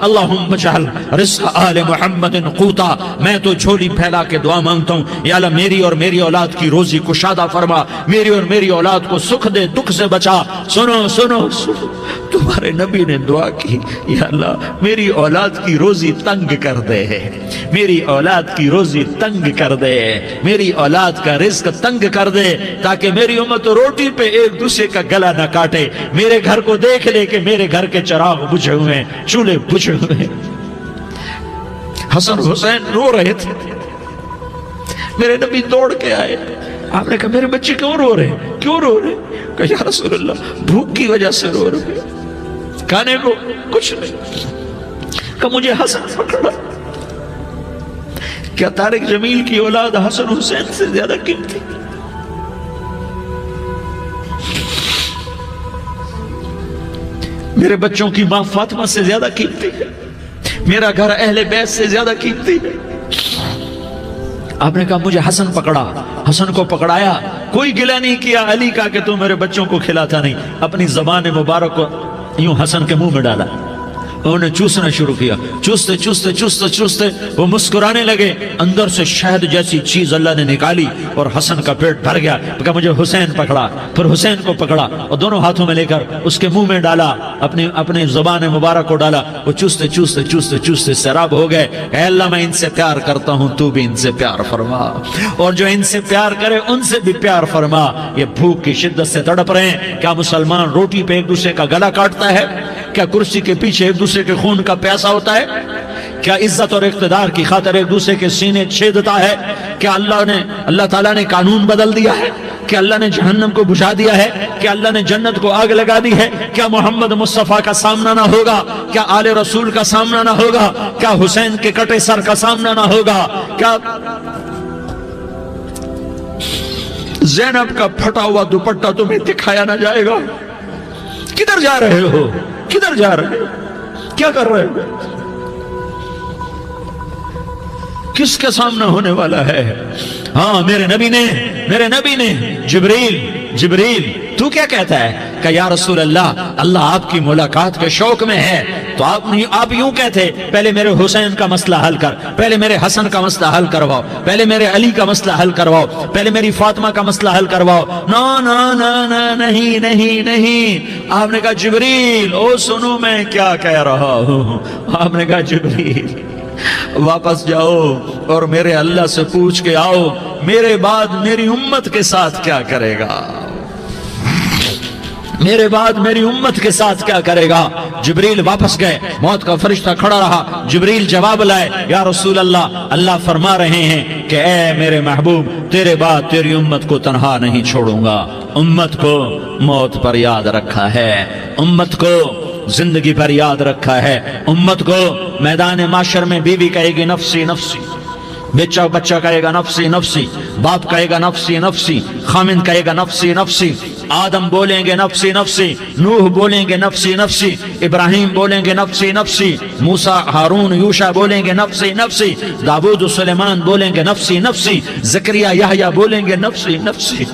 اللہم اجعل رزق آل محمد قوتا، میں تو جھولی پھیلا کے دعا مانگتا ہوں، یا اللہ میری اور میری اولاد کی روزی کشادہ فرما، میری اور میری اولاد کو سکھ دے، دکھ سے بچا۔ سنو سنو سنو، تمہارے نبی نے دعا کی، یا اللہ میری اولاد کی روزی تنگ کر دے، میری اولاد کی روزی تنگ کر دے، میری اولاد کا رزق تنگ کر دے، تاکہ میری امت روٹی پہ ایک دوسرے کا گلا نہ کاٹے، میرے گھر کو دیکھ لے کہ میرے گھر کے چراغ بجھے ہوئے ہیں، چولہے بجھے ہوئے ہیں۔ حسن حسین رو رہے تھے، میرے نبی دوڑ کے آئے، آپ نے کہا میرے بچے کیوں رو رہے ہیں، کیوں رو رہے ہیں؟ کہا یا رسول اللہ بھوک کی وجہ سے رو رہے ہیں، کھانے کو کچھ نہیں۔ کہا مجھے حسن پکڑا۔ کیا طارق جمیل کی اولاد حسن حسین سے زیادہ قیمتی؟ میرے بچوں کی ماں فاطمہ سے زیادہ قیمتی ہے، میرا گھر اہل بیت سے زیادہ قیمتی ہے۔ آپ نے کہا مجھے حسن پکڑا، حسن کو پکڑایا، کوئی گلہ نہیں کیا علی کا کہ تو میرے بچوں کو کھلاتا نہیں، اپنی زبان مبارک کو یوں حسن کے منہ میں ڈالا، انہوں نے چوسنا شروع کیا، چوستے چوستے چوستے چوستے وہ مسکرانے لگے، اندر سے شہد جیسی چیز اللہ نے نکالی اور حسن کا پیٹ بھر گیا۔ کہا مجھے حسین پکڑا، پھر حسین کو پکڑا اور دونوں ہاتھوں میں لے کر اس کے منہ میں ڈالا، اپنی زبان مبارک کو ڈالا، وہ چوستے چوستے چوستے چوستے سیراب ہو گئے۔ اے اللہ میں ان سے پیار کرتا ہوں، تو بھی ان سے پیار فرما، اور جو ان سے پیار کرے ان سے بھی پیار فرما۔ یہ بھوک کی شدت سے تڑپ رہے ہیں، کیا مسلمان روٹی پہ ایک دوسرے کا گلا کاٹتا ہے؟ کیا کرسی کے پیچھے ایک دوسرے کے خون کا پیاسا ہوتا ہے؟ کیا عزت اور اقتدار کی خاطر ایک دوسرے کے سینے چھیدتا ہے؟ کیا اللہ تعالیٰ نے قانون بدل دیا ہے؟ کیا اللہ نے جہنم کو بجھا دیا ہے؟ کیا اللہ نے جنت کو آگ لگا دی ہے؟ کیا محمد مصطفیٰ کا سامنا نہ ہوگا؟ کیا آل رسول کا سامنا نہ ہوگا؟ کیا حسین کے کٹے سر کا سامنا نہ ہوگا؟ کیا زینب کا پھٹا ہوا دوپٹہ تمہیں دکھایا نہ جائے گا؟ کدھر جا رہے ہو؟ کدھر جا رہے ہو؟ کیا کر رہے ہو؟ کس کے سامنے ہونے والا ہے؟ ہاں میرے نبی نے جبریل تو کیا کہتا ہے کہ یا رسول اللہ آپ کی ملاقات کے شوق میں ہے، تو آپ یوں کہتے پہلے میرے حسین کا مسئلہ حل کر، پہلے میرے حسن کا مسئلہ حل کرواؤ، پہلے میرے علی کا مسئلہ حل کرواؤ، پہلے میری فاطمہ کا مسئلہ حل کرواؤ۔ نہیں۔ آپ نے کہا جبریل او سنو میں کیا کہہ رہا ہوں۔ آپ نے کہا جبریل واپس جاؤ اور میرے اللہ سے پوچھ کے آؤ میرے بعد میری امت کے ساتھ کیا کرے گا، میرے بعد میری امت کے ساتھ کیا کرے گا۔ جبریل واپس گئے، موت کا فرشتہ کھڑا رہا، جبریل جواب لائے، یا رسول اللہ فرما رہے ہیں کہ اے میرے محبوب تیرے بعد تیری امت کو تنہا نہیں چھوڑوں گا، امت کو موت پر یاد رکھا ہے، امت کو زندگی پر یاد رکھا ہے، امت کو میدان معاشر میں بیوی کہے گی نفسی نفسی، بچہ کہے گا نفسی نفسی، باپ کہے گا نفسی نفسی، خامن کہے گا نفسی نفسی، آدم بولیں گے نفسی نفسی، نوح بولیں گے نفسی نفسی، ابراہیم بولیں گے نفسی نفسی، موسیٰ ہارون یوشع بولیں گے نفسی نفسی، داؤد سلیمان بولیں گے نفسی نفسی، زکریا یحییٰ بولیں گے نفسی نفسی،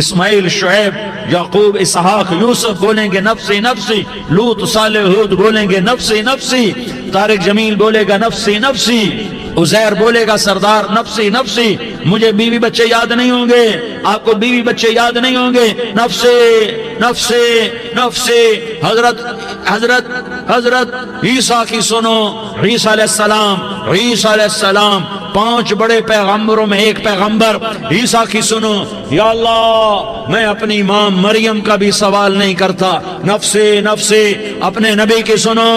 اسماعیل شعیب یعقوب اسحاق یوسف بولیں گے نفسی نفسی، لوط صالح ہود بولیں گے نفسی نفسی، طارق جمیل بولے گا نفسی نفسی، عزیر بولے گا سردار نفسی نفسی، مجھے بیوی بچے یاد نہیں ہوں گے، آپ کو بیوی بچے یاد نہیں ہوں گے، نفسی نفسی نفسی۔ حضرت عیسیٰ کی سنو، عیسیٰ علیہ السلام 5 بڑے پیغمبروں میں ایک پیغمبر عیسیٰ کی سنو، یا اللہ میں اپنی ماں مریم کا بھی سوال نہیں کرتا، نفسی نفسی۔ اپنے نبی کی سنو،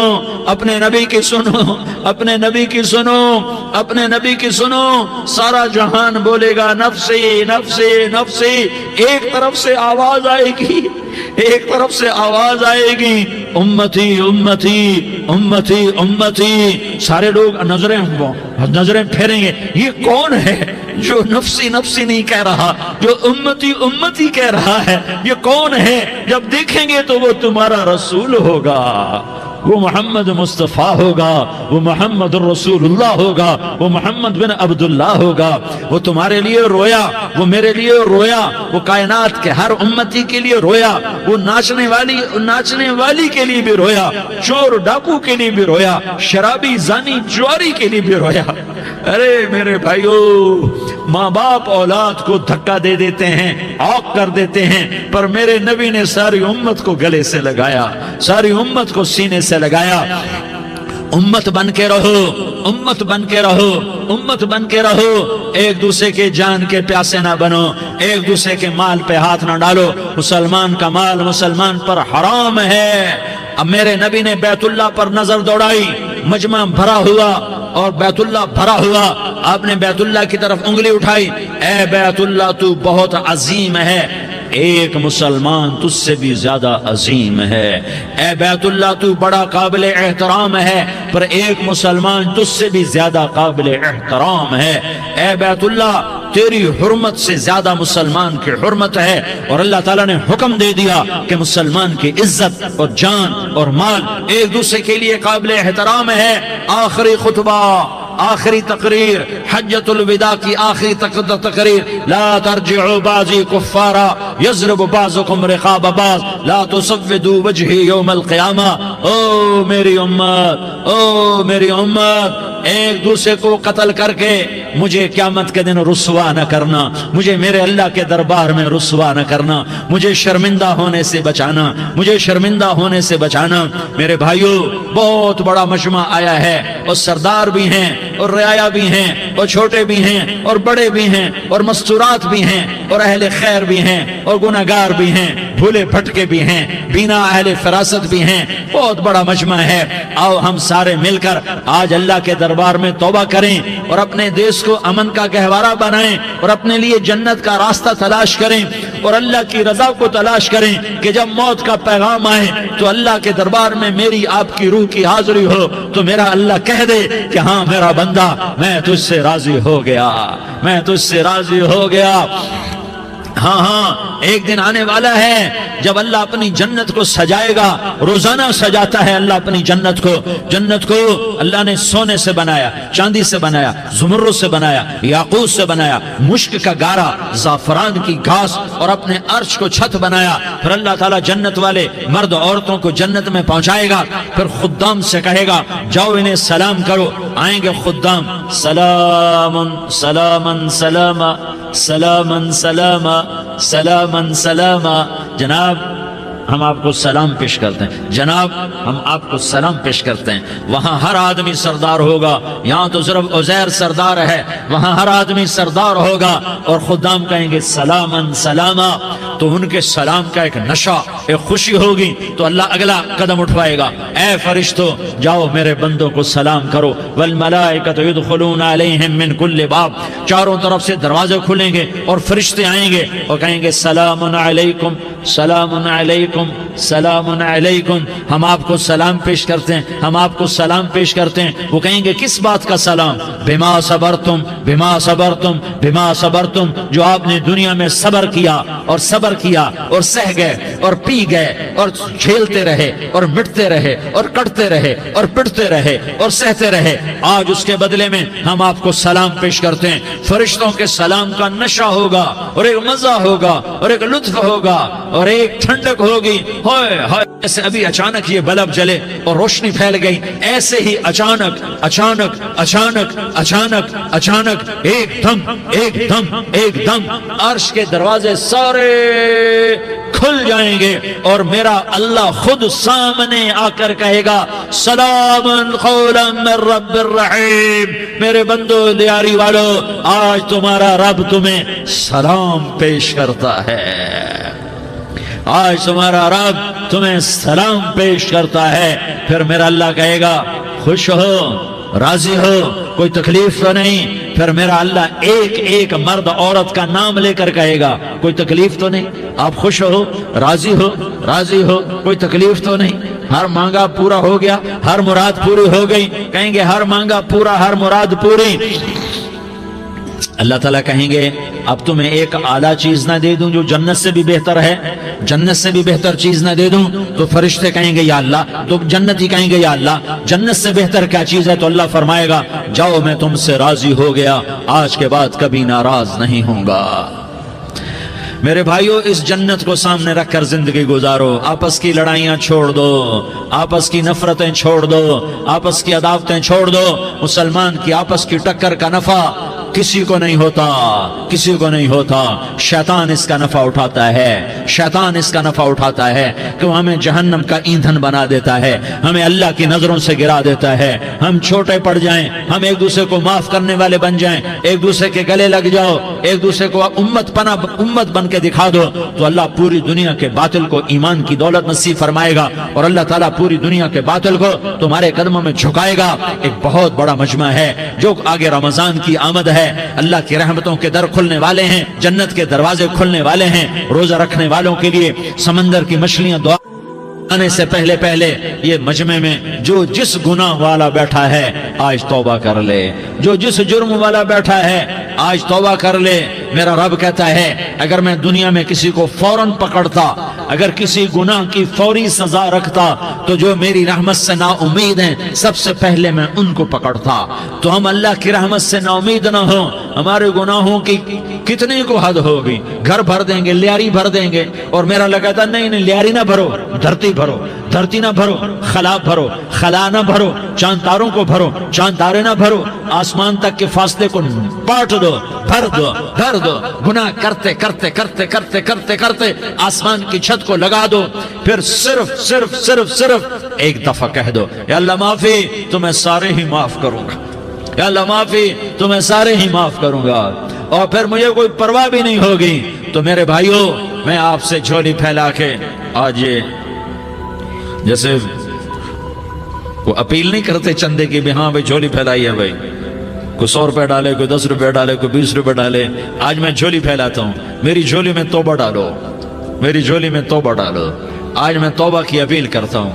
اپنے نبی کی سنو، اپنے نبی کی سنو، اپنے نبی کی سنو، سارا جہان بولے گا نفسی نفسی نفسی۔ ایک طرف سے آواز آئے گی، ایک طرف سے آواز آئے گی امتی امتی امتی امتی، سارے لوگ نظریں پھیریں گے، یہ کون ہے جو نفسی نفسی نہیں کہہ رہا، جو امتی امتی کہہ رہا ہے، یہ کون ہے؟ جب دیکھیں گے تو وہ تمہارا رسول ہوگا، وہ محمد مصطفیٰ ہوگا، وہ محمد رسول اللہ ہوگا، وہ محمد بن عبداللہ ہوگا۔ وہ تمہارے لیے رویا، وہ میرے لیے رویا، وہ کائنات کے ہر امتی کے لیے رویا، وہ ناچنے والی کے لیے بھی رویا، چور ڈاکو کے لیے بھی رویا، شرابی زانی جواری کے لیے بھی رویا۔ ارے میرے بھائیو، ماں باپ اولاد کو دھکا دے دیتے ہیں، عوق کر دیتے ہیں، پر میرے نبی نے ساری امت کو گلے سے لگایا، ساری امت کو سینے سے لگایا۔ امت بن کے رہو، امت بن کے رہو، امت بن کے رہو، ایک دوسرے کے جان کے پیاسے نہ بنو، ایک دوسرے کے مال پہ ہاتھ نہ ڈالو۔ مسلمان کا مال مسلمان پر حرام ہے۔ اب میرے نبی نے بیت اللہ پر نظر دوڑائی، مجمع بھرا ہوا اور بیت اللہ بھرا ہوا، آپ نے بیت اللہ کی طرف انگلی اٹھائی، اے بیت اللہ تو بہت عظیم ہے، ایک مسلمان تجھ سے بھی زیادہ عظیم ہے۔ اے بیت اللہ تو بڑا قابل احترام ہے، پر ایک مسلمان تجھ سے بھی زیادہ قابل احترام ہے۔ اے بیت اللہ تیری حرمت سے زیادہ مسلمان کی حرمت ہے، اور اللہ تعالیٰ نے حکم دے دیا کہ مسلمان کی عزت اور جان اور مال ایک دوسرے کے لیے قابل احترام ہے۔ آخری خطبہ، آخری تقریر، حجۃ الوداع کی آخری تقریر، لا ترجعوا بعضی کفارا یضرب بعضکم رقاب بعض لا تسودوا وجہی یوم القیامہ۔ او میری امت، او میری امت، ایک دوسرے کو قتل کر کے مجھے قیامت کے دن رسوا نہ کرنا، مجھے میرے اللہ کے دربار میں رسوا نہ کرنا، مجھے شرمندہ ہونے سے بچانا، مجھے شرمندہ ہونے سے بچانا۔ میرے بھائیو، بہت بڑا مجمع آیا ہے، اور سردار بھی ہیں اور رعایا بھی ہیں اور چھوٹے بھی ہیں اور بڑے بھی ہیں اور مستورات بھی ہیں اور اہل خیر بھی ہیں اور گناہگار بھی ہیں، بھولے بھٹکے بھی ہیں، بینا اہل فراست بھی ہیں، بہت بڑا مجمع ہے۔ آؤ ہم سارے مل کر آج اللہ کے دربار میں توبہ کریں اور اپنے دیش کو امن کا گہوارہ بنائیں اور اپنے لیے جنت کا راستہ تلاش کریں اور اللہ کی رضا کو تلاش کریں کہ جب موت کا پیغام آئے تو اللہ کے دربار میں میری آپ کی روح کی حاضری ہو تو میرا اللہ کہہ دے کہ ہاں میرا بندہ، میں تجھ سے راضی ہو گیا، میں تجھ سے راضی ہو گیا۔ ہاں ہاں، ایک دن آنے والا ہے جب اللہ اپنی جنت کو سجائے گا، روزانہ سجاتا ہے اللہ اپنی جنت کو۔ جنت کو اللہ نے سونے سے بنایا، چاندی سے بنایا، زمرد سے بنایا، یاقوت سے بنایا، مشک کا گارا، زعفران کی گھاس اور اپنے عرش کو چھت بنایا۔ پھر اللہ تعالیٰ جنت والے مرد عورتوں کو جنت میں پہنچائے گا، پھر خدام سے کہے گا جاؤ انہیں سلام کرو۔ آئیں گے خدام، سلامن سلامن سلاما سلامن سلاما سلامن سلاما۔ جناب ہم آپ کو سلام پیش کرتے ہیں، جناب ہم آپ کو سلام پیش کرتے ہیں۔ وہاں ہر آدمی سردار ہوگا، یہاں تو صرف عزیر سردار ہے، وہاں ہر آدمی سردار ہوگا، اور خدام کہیں گے سلامن سلاما، تو ان کے سلام کا ایک نشہ، ایک خوشی ہوگی، تو اللہ اگلا قدم اٹھوائے گا، اے فرشتوں جاؤ میرے بندوں کو سلام کرو۔ والملائکۃ یدخلون علیہم من کل باب، چاروں طرف سے دروازے کھلیں گے اور فرشتے آئیں گے اور کہیں گے سلام علیکم سلام علیکم سلام علیکم، ہم آپ کو سلام پیش کرتے ہیں، ہم آپ کو سلام پیش کرتے ہیں۔ وہ کہیں گے کس بات کا سلام؟ بما صبرتم بما صبرتم بما صبرتم، جو آپ نے دنیا میں صبر کیا اور صبر کیا اور سہ گئے اور پی گئے اور جھیلتے رہے اور مٹتے رہے اور کٹتے رہے اور پٹتے رہے اور سہتے رہے، آج اس کے بدلے میں ہم آپ کو سلام پیش کرتے ہیں۔ فرشتوں کے سلام کا نشہ ہوگا اور ایک مزہ ہوگا اور ایک لطف ہوگا اور ایک ٹھنڈک ہوگی۔ ہوئے ہوئے، جیسے ابھی اچانک یہ بلب جلے اور روشنی پھیل گئی، ایسے ہی اچانک اچانک اچانک اچانک اچانک ایک دم ایک دم ایک دم عرش کے دروازے سارے کھل جائیں گے اور میرا اللہ خود سامنے آ کر کہے گا سلام قولا من رب الرحیم۔ میرے بندو دیاری والو، آج تمہارا رب تمہیں سلام پیش کرتا ہے، آج تمہارا رب تمہیں سلام پیش کرتا ہے۔ پھر میرا اللہ کہے گا خوش ہو، راضی ہو، کوئی تکلیف تو نہیں؟ پھر میرا اللہ ایک ایک مرد عورت کا نام لے کر کہے گا کوئی تکلیف تو نہیں؟ آپ خوش ہو، راضی ہو، راضی ہو، کوئی تکلیف تو نہیں؟ ہر مانگا پورا ہو گیا، ہر مراد پوری ہو گئی؟ کہیں گے ہر مانگا پورا، ہر مراد پوری۔ اللہ تعالیٰ کہیں گے اب تمہیں ایک اعلیٰ چیز نہ دے دوں جو جنت سے بھی بہتر ہے؟ جنت سے بھی بہتر چیز نہ دے دوں؟ تو فرشتے کہیں گے یا اللہ، تو جنتی کہیں گے یا اللہ جنت سے بہتر کیا چیز ہے؟ تو اللہ فرمائے گا جاؤ میں تم سے راضی ہو گیا، آج کے بعد کبھی ناراض نہیں ہوں گا۔ میرے بھائیو، اس جنت کو سامنے رکھ کر زندگی گزارو، آپس کی لڑائیاں چھوڑ دو، آپس کی نفرتیں چھوڑ دو، آپس کی عداوتیں چھوڑ دو۔ مسلمان کی آپس کی ٹکر کا نفع کسی کو نہیں ہوتا، کسی کو نہیں ہوتا۔ شیطان اس کا نفع اٹھاتا ہے، شیطان اس کا نفع اٹھاتا ہے کہ وہ ہمیں جہنم کا ایندھن بنا دیتا ہے، ہمیں اللہ کی نظروں سے گرا دیتا ہے، ہم چھوٹے پڑ جائیں، ہم ایک دوسرے کو معاف کرنے والے بن جائیں، ایک دوسرے کے گلے لگ جاؤ، ایک دوسرے کو امت بن کے دکھا دو، تو اللہ پوری دنیا کے باطل کو ایمان کی دولت نصیب فرمائے گا، اور اللہ تعالیٰ پوری دنیا کے باطل کو تمہارے قدموں میں جھکائے گا۔ ایک بہت بڑا مجمع ہے جو آگے رمضان کی آمد ہے، اللہ کی رحمتوں کے در کھلنے والے ہیں، جنت کے دروازے کھلنے والے ہیں، روزہ رکھنے والوں کے لیے سمندر کی مچھلیاں دعا آنے سے پہلے یہ مجمع میں جو جس گناہ والا بیٹھا ہے آج توبہ کر لے، جو جس جرم والا بیٹھا ہے آج توبہ کر لے۔ میرا رب کہتا ہے اگر میں دنیا میں کسی کو فوراً پکڑتا، اگر کسی گناہ کی فوری سزا رکھتا، تو جو میری رحمت سے نا امید ہیں سب سے پہلے میں ان کو پکڑتا۔ تو ہم اللہ کی رحمت سے نا امید نہ ہوں، ہمارے گناہوں کی کتنی کو حد ہوگی، گھر بھر دیں گے، لیاری بھر دیں گے، اور میرا لگا تھا نہیں لیاری نہ بھرو، دھرتی بھرو، دھرتی نہ بھرو، خلا بھرو، خلا نہ بھرو، چاند تاروں کو بھرو، چاند تارے نہ بھرو، آسمان تک کے فاصلے کو پاٹ دو، بھر دو، بھر دو، گناہ کرتے کرتے کرتے کرتے کرتے کرتے آسمان کی چھت کو لگا دو، پھر صرف صرف صرف صرف ایک دفعہ کہہ دو یا اللہ معافی، تو میں سارے ہی معاف کروں گا، یا اللہ معافی، تو میں سارے ہی معاف کروں گا، اور پھر مجھے کوئی پرواہ بھی نہیں ہوگی۔ تو میرے بھائیوں، میں آپ سے جھولی پھیلا کے آج یہ جیسے وہ اپیل نہیں کرتے چندے کی بھی، ہاں بھائی جھولی پھیلائی ہے، بھائی کوئی 100 روپے ڈالے، کوئی 10 روپے ڈالے، کوئی 20 روپے ڈالے، آج میں جھولی پھیلاتا ہوں، میری جھولی میں توبہ ڈالو، میری جھولی میں توبہ ڈالو۔ آج میں توبہ کی اپیل کرتا ہوں،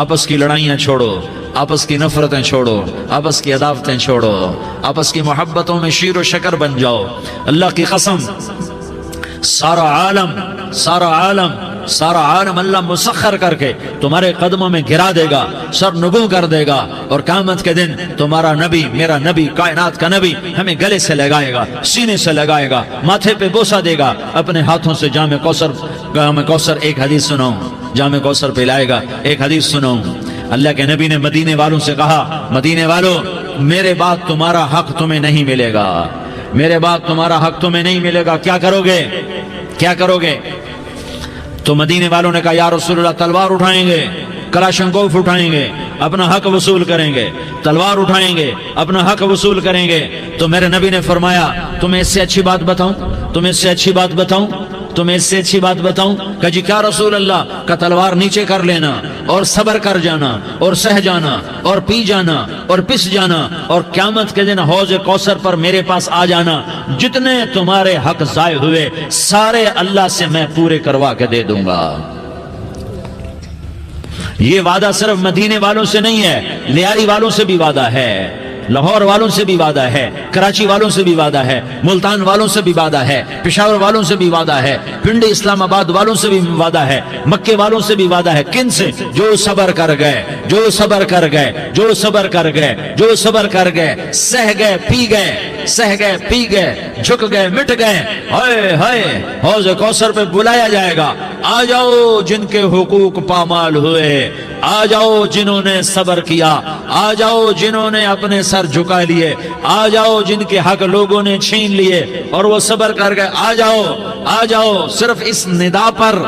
آپس کی لڑائیاں چھوڑو، آپس کی نفرتیں چھوڑو، آپس کی عداوتیں چھوڑو، آپس کی محبتوں میں شیر و شکر بن جاؤ۔ اللہ کی قسم، سارا عالم اللہ مسخر کر کے تمہارے قدموں میں گرا دے گا، سر نگوں کر دے گا، اور قیامت کے دن تمہارا نبی، میرا نبی، کائنات کا نبی ہمیں گلے سے لگائے گا، سینے سے لگائے گا، ماتھے پہ بوسہ دے گا، اپنے ہاتھوں سے جام کوثر ایک حدیث سناؤں، جام کوثر پلائے گا، ایک حدیث سناؤں۔ اللہ کے نبی نے مدینے والوں سے کہا، مدینے والوں میرے بعد تمہارا حق تمہیں نہیں ملے گا، میرے بعد تمہارا حق تمہیں نہیں ملے گا، کیا کرو گے، کیا کرو گے؟ تو مدینے والوں نے کہا یا رسول اللہ تلوار اٹھائیں گے، کلاشنکوف اٹھائیں گے، اپنا حق وصول کریں گے، تلوار اٹھائیں گے، اپنا حق وصول کریں گے۔ تو میرے نبی نے فرمایا تمہیں اس سے اچھی بات بتاؤں، تمہیں اس سے اچھی بات بتاؤں، تمہیں اس سے اچھی بات بتاؤں؟ کہ جی کیا رسول اللہ؟ کا تلوار نیچے کر لینا، اور صبر کر جانا، اور سہ جانا، اور پی جانا، اور پس جانا، اور قیامت کے دن حوض کوثر پر میرے پاس آ جانا، جتنے تمہارے حق ضائع ہوئے سارے اللہ سے میں پورے کروا کے دے دوں گا۔ یہ وعدہ صرف مدینے والوں سے نہیں ہے، لیاری والوں سے بھی وعدہ ہے، لاہور والوں سے بھی وعدہ ہے، کراچی والوں سے بھی وعدہ ہے، ملتان والوں سے بھی وعدہ ہے، پشاور والوں سے بھی وعدہ ہے، پنڈی اسلام آباد والوں سے بھی وعدہ ہے، مکے والوں سے بھی وعدہ ہے۔ کن سے؟ جو صبر کر گئے، جو صبر کر گئے، جو صبر کر گئے، جو صبر کر گئے، سہ گئے، پی گئے، سہ گئے، پی گئے، جھک گئے، مٹ گئے، ہائے ہائے حوض کوثر پہ بلایا جائے گا، آ جاؤ جن کے حقوق پامال ہوئے، آ جاؤ جنہوں نے صبر کیا، آ جاؤ جنہوں نے اپنے سر جھکا لیے، آ جاؤ جن کے حق لوگوں نے چھین لیے اور وہ صبر کر گئے، آ جاؤ، آ جاؤ۔ صرف اس ندا پر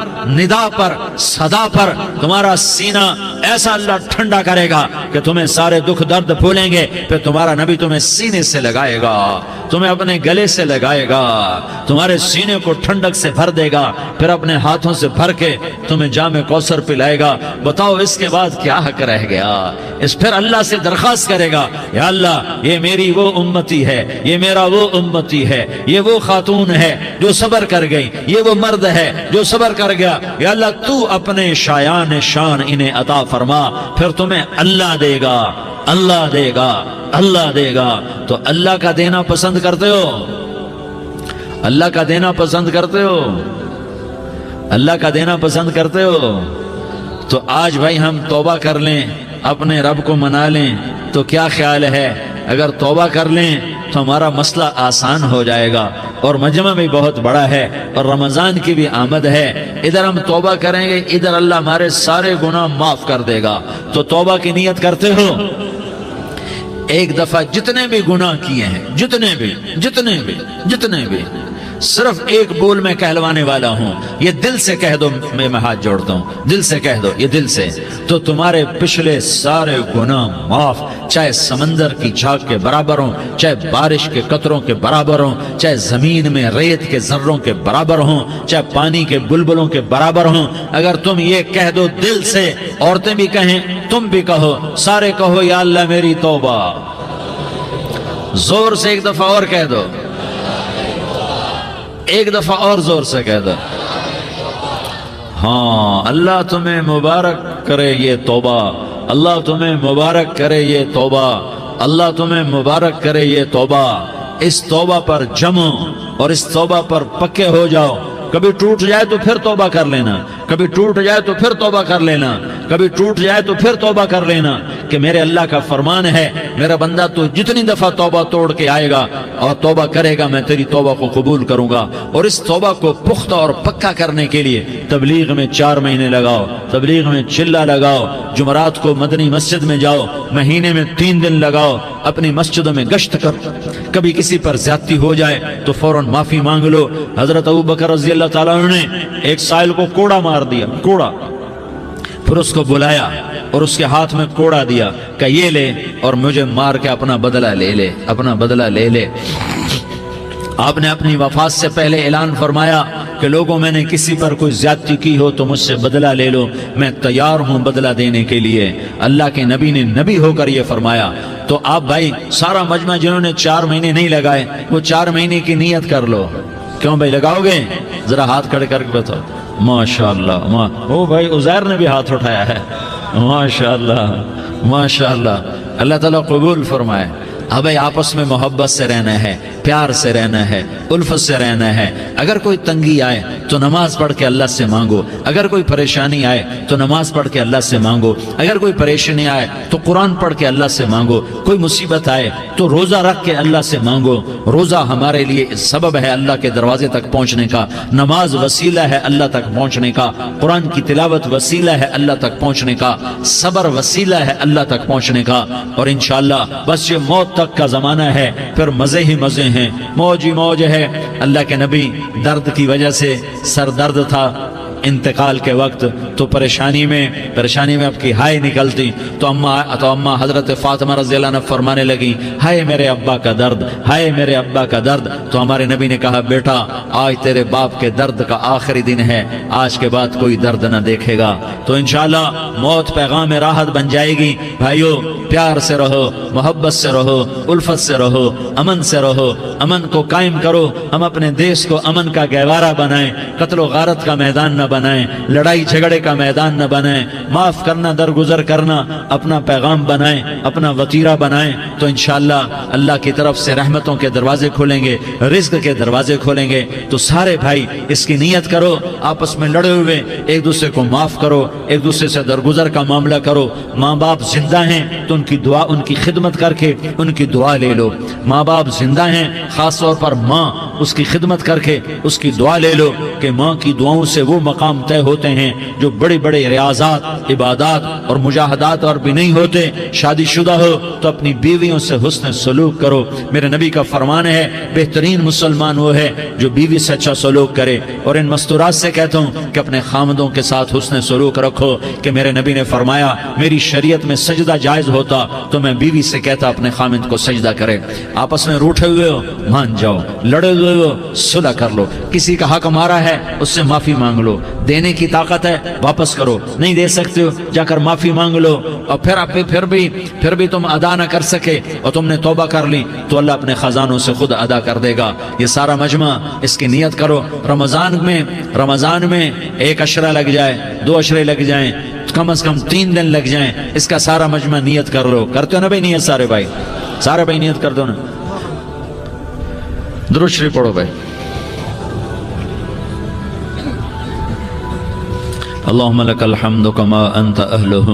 صدا پر تمہارا سینہ ایسا اللہ ٹھنڈا کرے گا کہ تمہیں سارے دکھ درد بھولیں گے، پھر تمہارا نبی تمہیں سینے سے لگائے گا، تمہیں اپنے گلے سے لگائے گا، تمہارے سینے کو ٹھنڈک سے بھر دے گا، پھر اپنے ہاتھوں سے بھر کے تمہیں جام کوثر پلائے گا۔ بتاؤ اس کے بعد کیا حق رہ گیا؟ اس پھر اللہ سے درخواست کرے گا، یا اللہ یہ میری وہ امتی ہے، یہ میرا وہ امتی ہے، یہ وہ خاتون ہے جو صبر کر گئی، یہ وہ مرد ہے جو صبر کر گیا، یا اللہ تو اپنے شایان شان انہیں عطا فرما، پھر تمہیں اللہ دے گا، اللہ دے گا، اللہ دے گا۔ تو اللہ کا دینا پسند کرتے ہو؟ اللہ کا دینا پسند کرتے ہو؟ اللہ کا دینا پسند کرتے ہو؟ تو آج بھائی ہم توبہ کر لیں، اپنے رب کو منا لیں، تو کیا خیال ہے اگر توبہ کر لیں تو ہمارا مسئلہ آسان ہو جائے گا، اور مجمع بھی بہت بڑا ہے اور رمضان کی بھی آمد ہے، ادھر ہم توبہ کریں گے، ادھر اللہ ہمارے سارے گناہ معاف کر دے گا۔ تو توبہ کی نیت کرتے ہو؟ ایک دفعہ جتنے بھی گناہ کیے ہیں، جتنے بھی صرف ایک بول میں کہلوانے والا ہوں، یہ دل سے کہہ دو، میں ہاتھ جوڑتا ہوں، دل سے کہہ دو، یہ دل سے، تو تمہارے پچھلے سارے گناہ معاف، چاہے سمندر کی جھاگ کے برابر ہوں، چاہے بارش کے قطروں کے برابر ہوں، چاہے زمین میں ریت کے ذروں کے برابر ہوں، چاہے پانی کے بلبلوں کے برابر ہوں۔ اگر تم یہ کہہ دو دل سے، عورتیں بھی کہیں، تم بھی کہو، سارے کہو یا اللہ میری توبہ، زور سے ایک دفعہ اور کہہ دو، ایک دفعہ اور زور سے کہہ دو۔ ہاں، اللہ تمہیں مبارک کرے یہ توبہ، اللہ تمہیں مبارک کرے یہ توبہ، اللہ تمہیں مبارک کرے یہ توبہ۔ اس توبہ پر جمو اور اس توبہ پر پکے ہو جاؤ۔ کبھی ٹوٹ جائے تو پھر توبہ کر لینا، کبھی ٹوٹ جائے تو پھر توبہ کر لینا، کبھی ٹوٹ جائے تو پھر توبہ کر لینا، کہ میرے اللہ کا فرمان ہے، میرا بندہ تو جتنی دفعہ توبہ توڑ کے آئے گا اور توبہ کرے گا، میں تیری توبہ کو قبول کروں گا۔ اور اس توبہ کو پختہ اور پکا کرنے کے لیے تبلیغ میں 4 مہینے لگاؤ، تبلیغ میں چلہ لگاؤ، جمعرات کو مدنی مسجد میں جاؤ، مہینے میں 3 دن لگاؤ، اپنی مسجدوں میں گشت کرو، کبھی کسی پر زیادتی ہو جائے تو فوراً معافی مانگ لو۔ حضرت ابوبکر رضی اللہ تعالیٰ عنہ نے ایک سائل کو کوڑا مار دیا، کوڑا، پھر اس کو بلایا اور اس کے ہاتھ میں کوڑا دیا کہ یہ لے اور مجھے مار کے اپنا بدلہ لے لے، اپنا بدلہ لے لے۔ آپ نے اپنی وفات سے پہلے اعلان فرمایا کہ لوگوں میں نے کسی پر کوئی زیادتی کی ہو تو مجھ سے بدلہ لے لو، میں تیار ہوں بدلہ دینے کے لیے۔ اللہ کے نبی نے نبی ہو کر یہ فرمایا۔ تو آپ بھائی سارا مجمع جنہوں نے 4 مہینے نہیں لگائے، وہ 4 مہینے کی نیت کر لو۔ کیوں بھائی لگاؤ گے؟ ذرا ہاتھ کھڑے کر کے بتاؤ۔ ماشاءاللہ، او بھائی عزیر نے بھی ہاتھ اٹھایا ہے، ماشاءاللہ ماشاءاللہ، اللہ تعالیٰ قبول فرمائے۔ اب آپس میں محبت سے رہنا ہے، پیار سے رہنا ہے، الفت سے رہنا ہے۔ اگر کوئی تنگی آئے تو نماز پڑھ کے اللہ سے مانگو، اگر کوئی پریشانی آئے تو نماز پڑھ کے اللہ سے مانگو، اگر کوئی پریشانی آئے تو قرآن پڑھ کے اللہ سے مانگو، کوئی مصیبت آئے تو روزہ رکھ کے اللہ سے مانگو۔ روزہ ہمارے لیے سبب ہے اللہ کے دروازے تک پہنچنے کا، نماز وسیلہ ہے اللہ تک پہنچنے کا، قرآن کی تلاوت وسیلہ ہے اللہ تک پہنچنے کا، صبر وسیلہ ہے اللہ تک پہنچنے کا۔ اور انشاءاللہ بس یہ موت تک کا زمانہ ہے، پھر مزے ہی مزے ہیں، موج ہی موج ہے۔ اللہ کے نبی درد کی وجہ سے سر درد تھا انتقال کے وقت، تو پریشانی میں اب کی ہائے نکلتی تو اماں حضرت فاطمہ رضی اللہ عنہ فرمانے لگی، ہائے میرے ابا کا درد، ہائے میرے ابا کا درد۔ تو ہمارے نبی نے کہا، بیٹا آج تیرے باپ کے درد کا آخری دن ہے، آج کے بعد کوئی درد نہ دیکھے گا۔ تو انشاءاللہ موت پیغام راحت بن جائے گی۔ بھائیو پیار سے رہو، محبت سے رہو، الفت سے رہو، امن سے رہو، امن کو قائم کرو۔ ہم اپنے دیش کو امن کا گہوارہ بنائیں، قتل و غارت کا میدان نہ بنائیں، لڑائی جھگڑے کا میدان نہ بنائیں، معاف کرنا درگزر کرنا اپنا پیغام بنائیں، اپنا وتیرہ بنائیں۔ تو انشاءاللہ اللہ کی طرف سے رحمتوں کے دروازے کھولیں گے، رزق کے دروازے کھولیں گے۔ تو سارے بھائی اس کی نیت کرو، آپس میں لڑے ہوئے ایک دوسرے کو معاف کرو، ایک دوسرے سے درگزر کا معاملہ کرو۔ ماں باپ زندہ ہیں تو ان کی دعا، ان کی خدمت کر کے ان کی دعا لے لو۔ ماں باپ زندہ ہیں، خاص طور پر ماں، اس کی خدمت کر کے اس کی دعا لے لو، کہ ماں کی دعاؤں سے وہ مقام طے ہوتے ہیں جو بڑے بڑے ریاضات، عبادات اور مجاہدات اور بھی نہیں ہوتے۔ شادی شدہ ہو تو اپنی بیویوں سے حسن سلوک کرو۔ میرے نبی کا فرمان ہے، بہترین مسلمان وہ ہے جو بیوی سے اچھا سلوک کرے۔ اور ان مستورات سے کہتا ہوں کہ اپنے خامدوں کے ساتھ حسن سلوک رکھو، کہ میرے نبی نے فرمایا میری شریعت میں سجدہ جائز ہوتا تو میں بیوی سے کہتا اپنے خامد کو سجدہ کرے۔ آپس میں روٹھے ہوئے ہو مان جاؤ، لڑے ہوئے ہو صلح کر لو، کسی کا حق ہمارا ہے اس سے معافی مانگ لو، دینے کی طاقت ہے واپس کرو، نہیں دے سکتے ہو جا کر معافی مانگ لو۔ اور پھر بھی تم ادا نہ کر سکے اور تم نے توبہ کر لی تو اللہ اپنے خزانوں سے خود ادا کر دے گا۔ یہ سارا مجمع اس کی نیت کرو۔ رمضان میں 1 عشرہ لگ جائے، 2 عشرے لگ جائیں، کم از کم 3 دن لگ جائیں، اس کا سارا مجمع نیت کر لو۔ کرتے ہو نا بھائی نیت؟ سارے بھائی نیت کر دو نا۔ درود شریف پڑھو بھائی۔ اللهم لك الحمد كما أنت أهله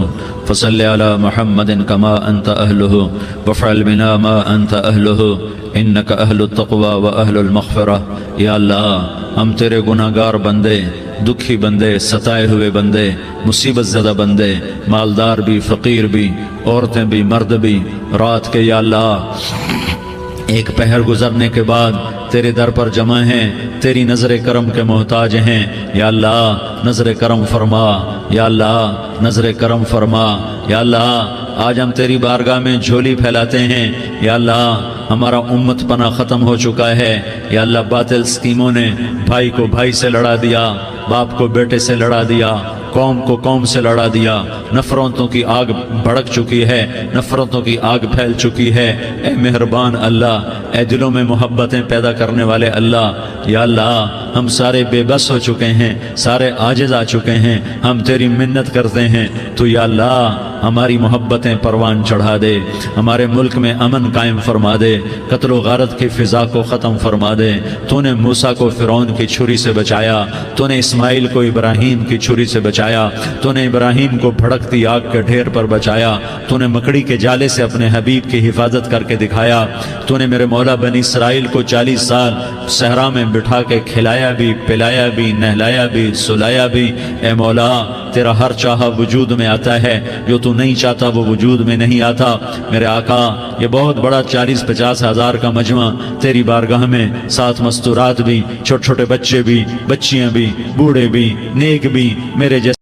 فصل على محمد كما أنت أهله وافعل بنا ما أنت أهله إنك أهل التقوى وأهل المغفرة. یا اللہ ہم تیرے گناہگار بندے، دکھی بندے، ستائے ہوئے بندے، مصیبت زدہ بندے، مالدار بھی، فقیر بھی، عورتیں بھی، مرد بھی، رات کے یا اللہ ایک پہر گزرنے کے بعد تیرے در پر جمع ہیں، تیری نظر کرم کے محتاج ہیں. یا اللہ نظر کرم فرما، یا اللہ نظر کرم فرما. یا اللہ آج ہم تیری بارگاہ میں جھولی پھیلاتے ہیں. یا اللہ ہمارا امت پناہ ختم ہو چکا ہے. یا اللہ باطل اسکیموں نے بھائی کو بھائی سے لڑا دیا، باپ کو بیٹے سے لڑا دیا، قوم کو قوم سے لڑا دیا. نفرتوں کی آگ بھڑک چکی ہے، نفرتوں کی آگ پھیل چکی ہے. اے مہربان اللہ، اے دلوں میں محبتیں پیدا کرنے والے اللہ، یا اللہ ہم سارے بے بس ہو چکے ہیں، سارے عاجز آ چکے ہیں. ہم تیری منت کرتے ہیں تو یا اللہ ہماری محبتیں پروان چڑھا دے، ہمارے ملک میں امن قائم فرما دے، قتل و غارت کی فضا کو ختم فرما دے. تو نے موسیٰ کو فرعون کی چھری سے بچایا، تو نے اسماعیل کو ابراہیم کی چھری سے بچایا، تو نے ابراہیم کو بھڑکتی آگ کے ڈھیر پر بچایا، تو نے مکڑی کے جالے سے اپنے حبیب کی حفاظت کر کے دکھایا. تو نے میرے مولا بنی اسرائیل کو 40 سال صحرا میں بٹھا کے کھلایا بھی، پلایا بھی، نہلایا بھی، سلایا بھی. اے مولا تیرا ہر چاہا وجود میں آتا ہے، جو تو نہیں چاہتا وہ وجود میں نہیں آتا. میرے آقا یہ بہت بڑا 40-50 ہزار کا مجمع تیری بارگاہ میں، 7 مستورات بھی، چھوٹے چھوٹے بچے بھی، بچیاں بھی، بوڑھے بھی، نیک بھی، میرے جیسے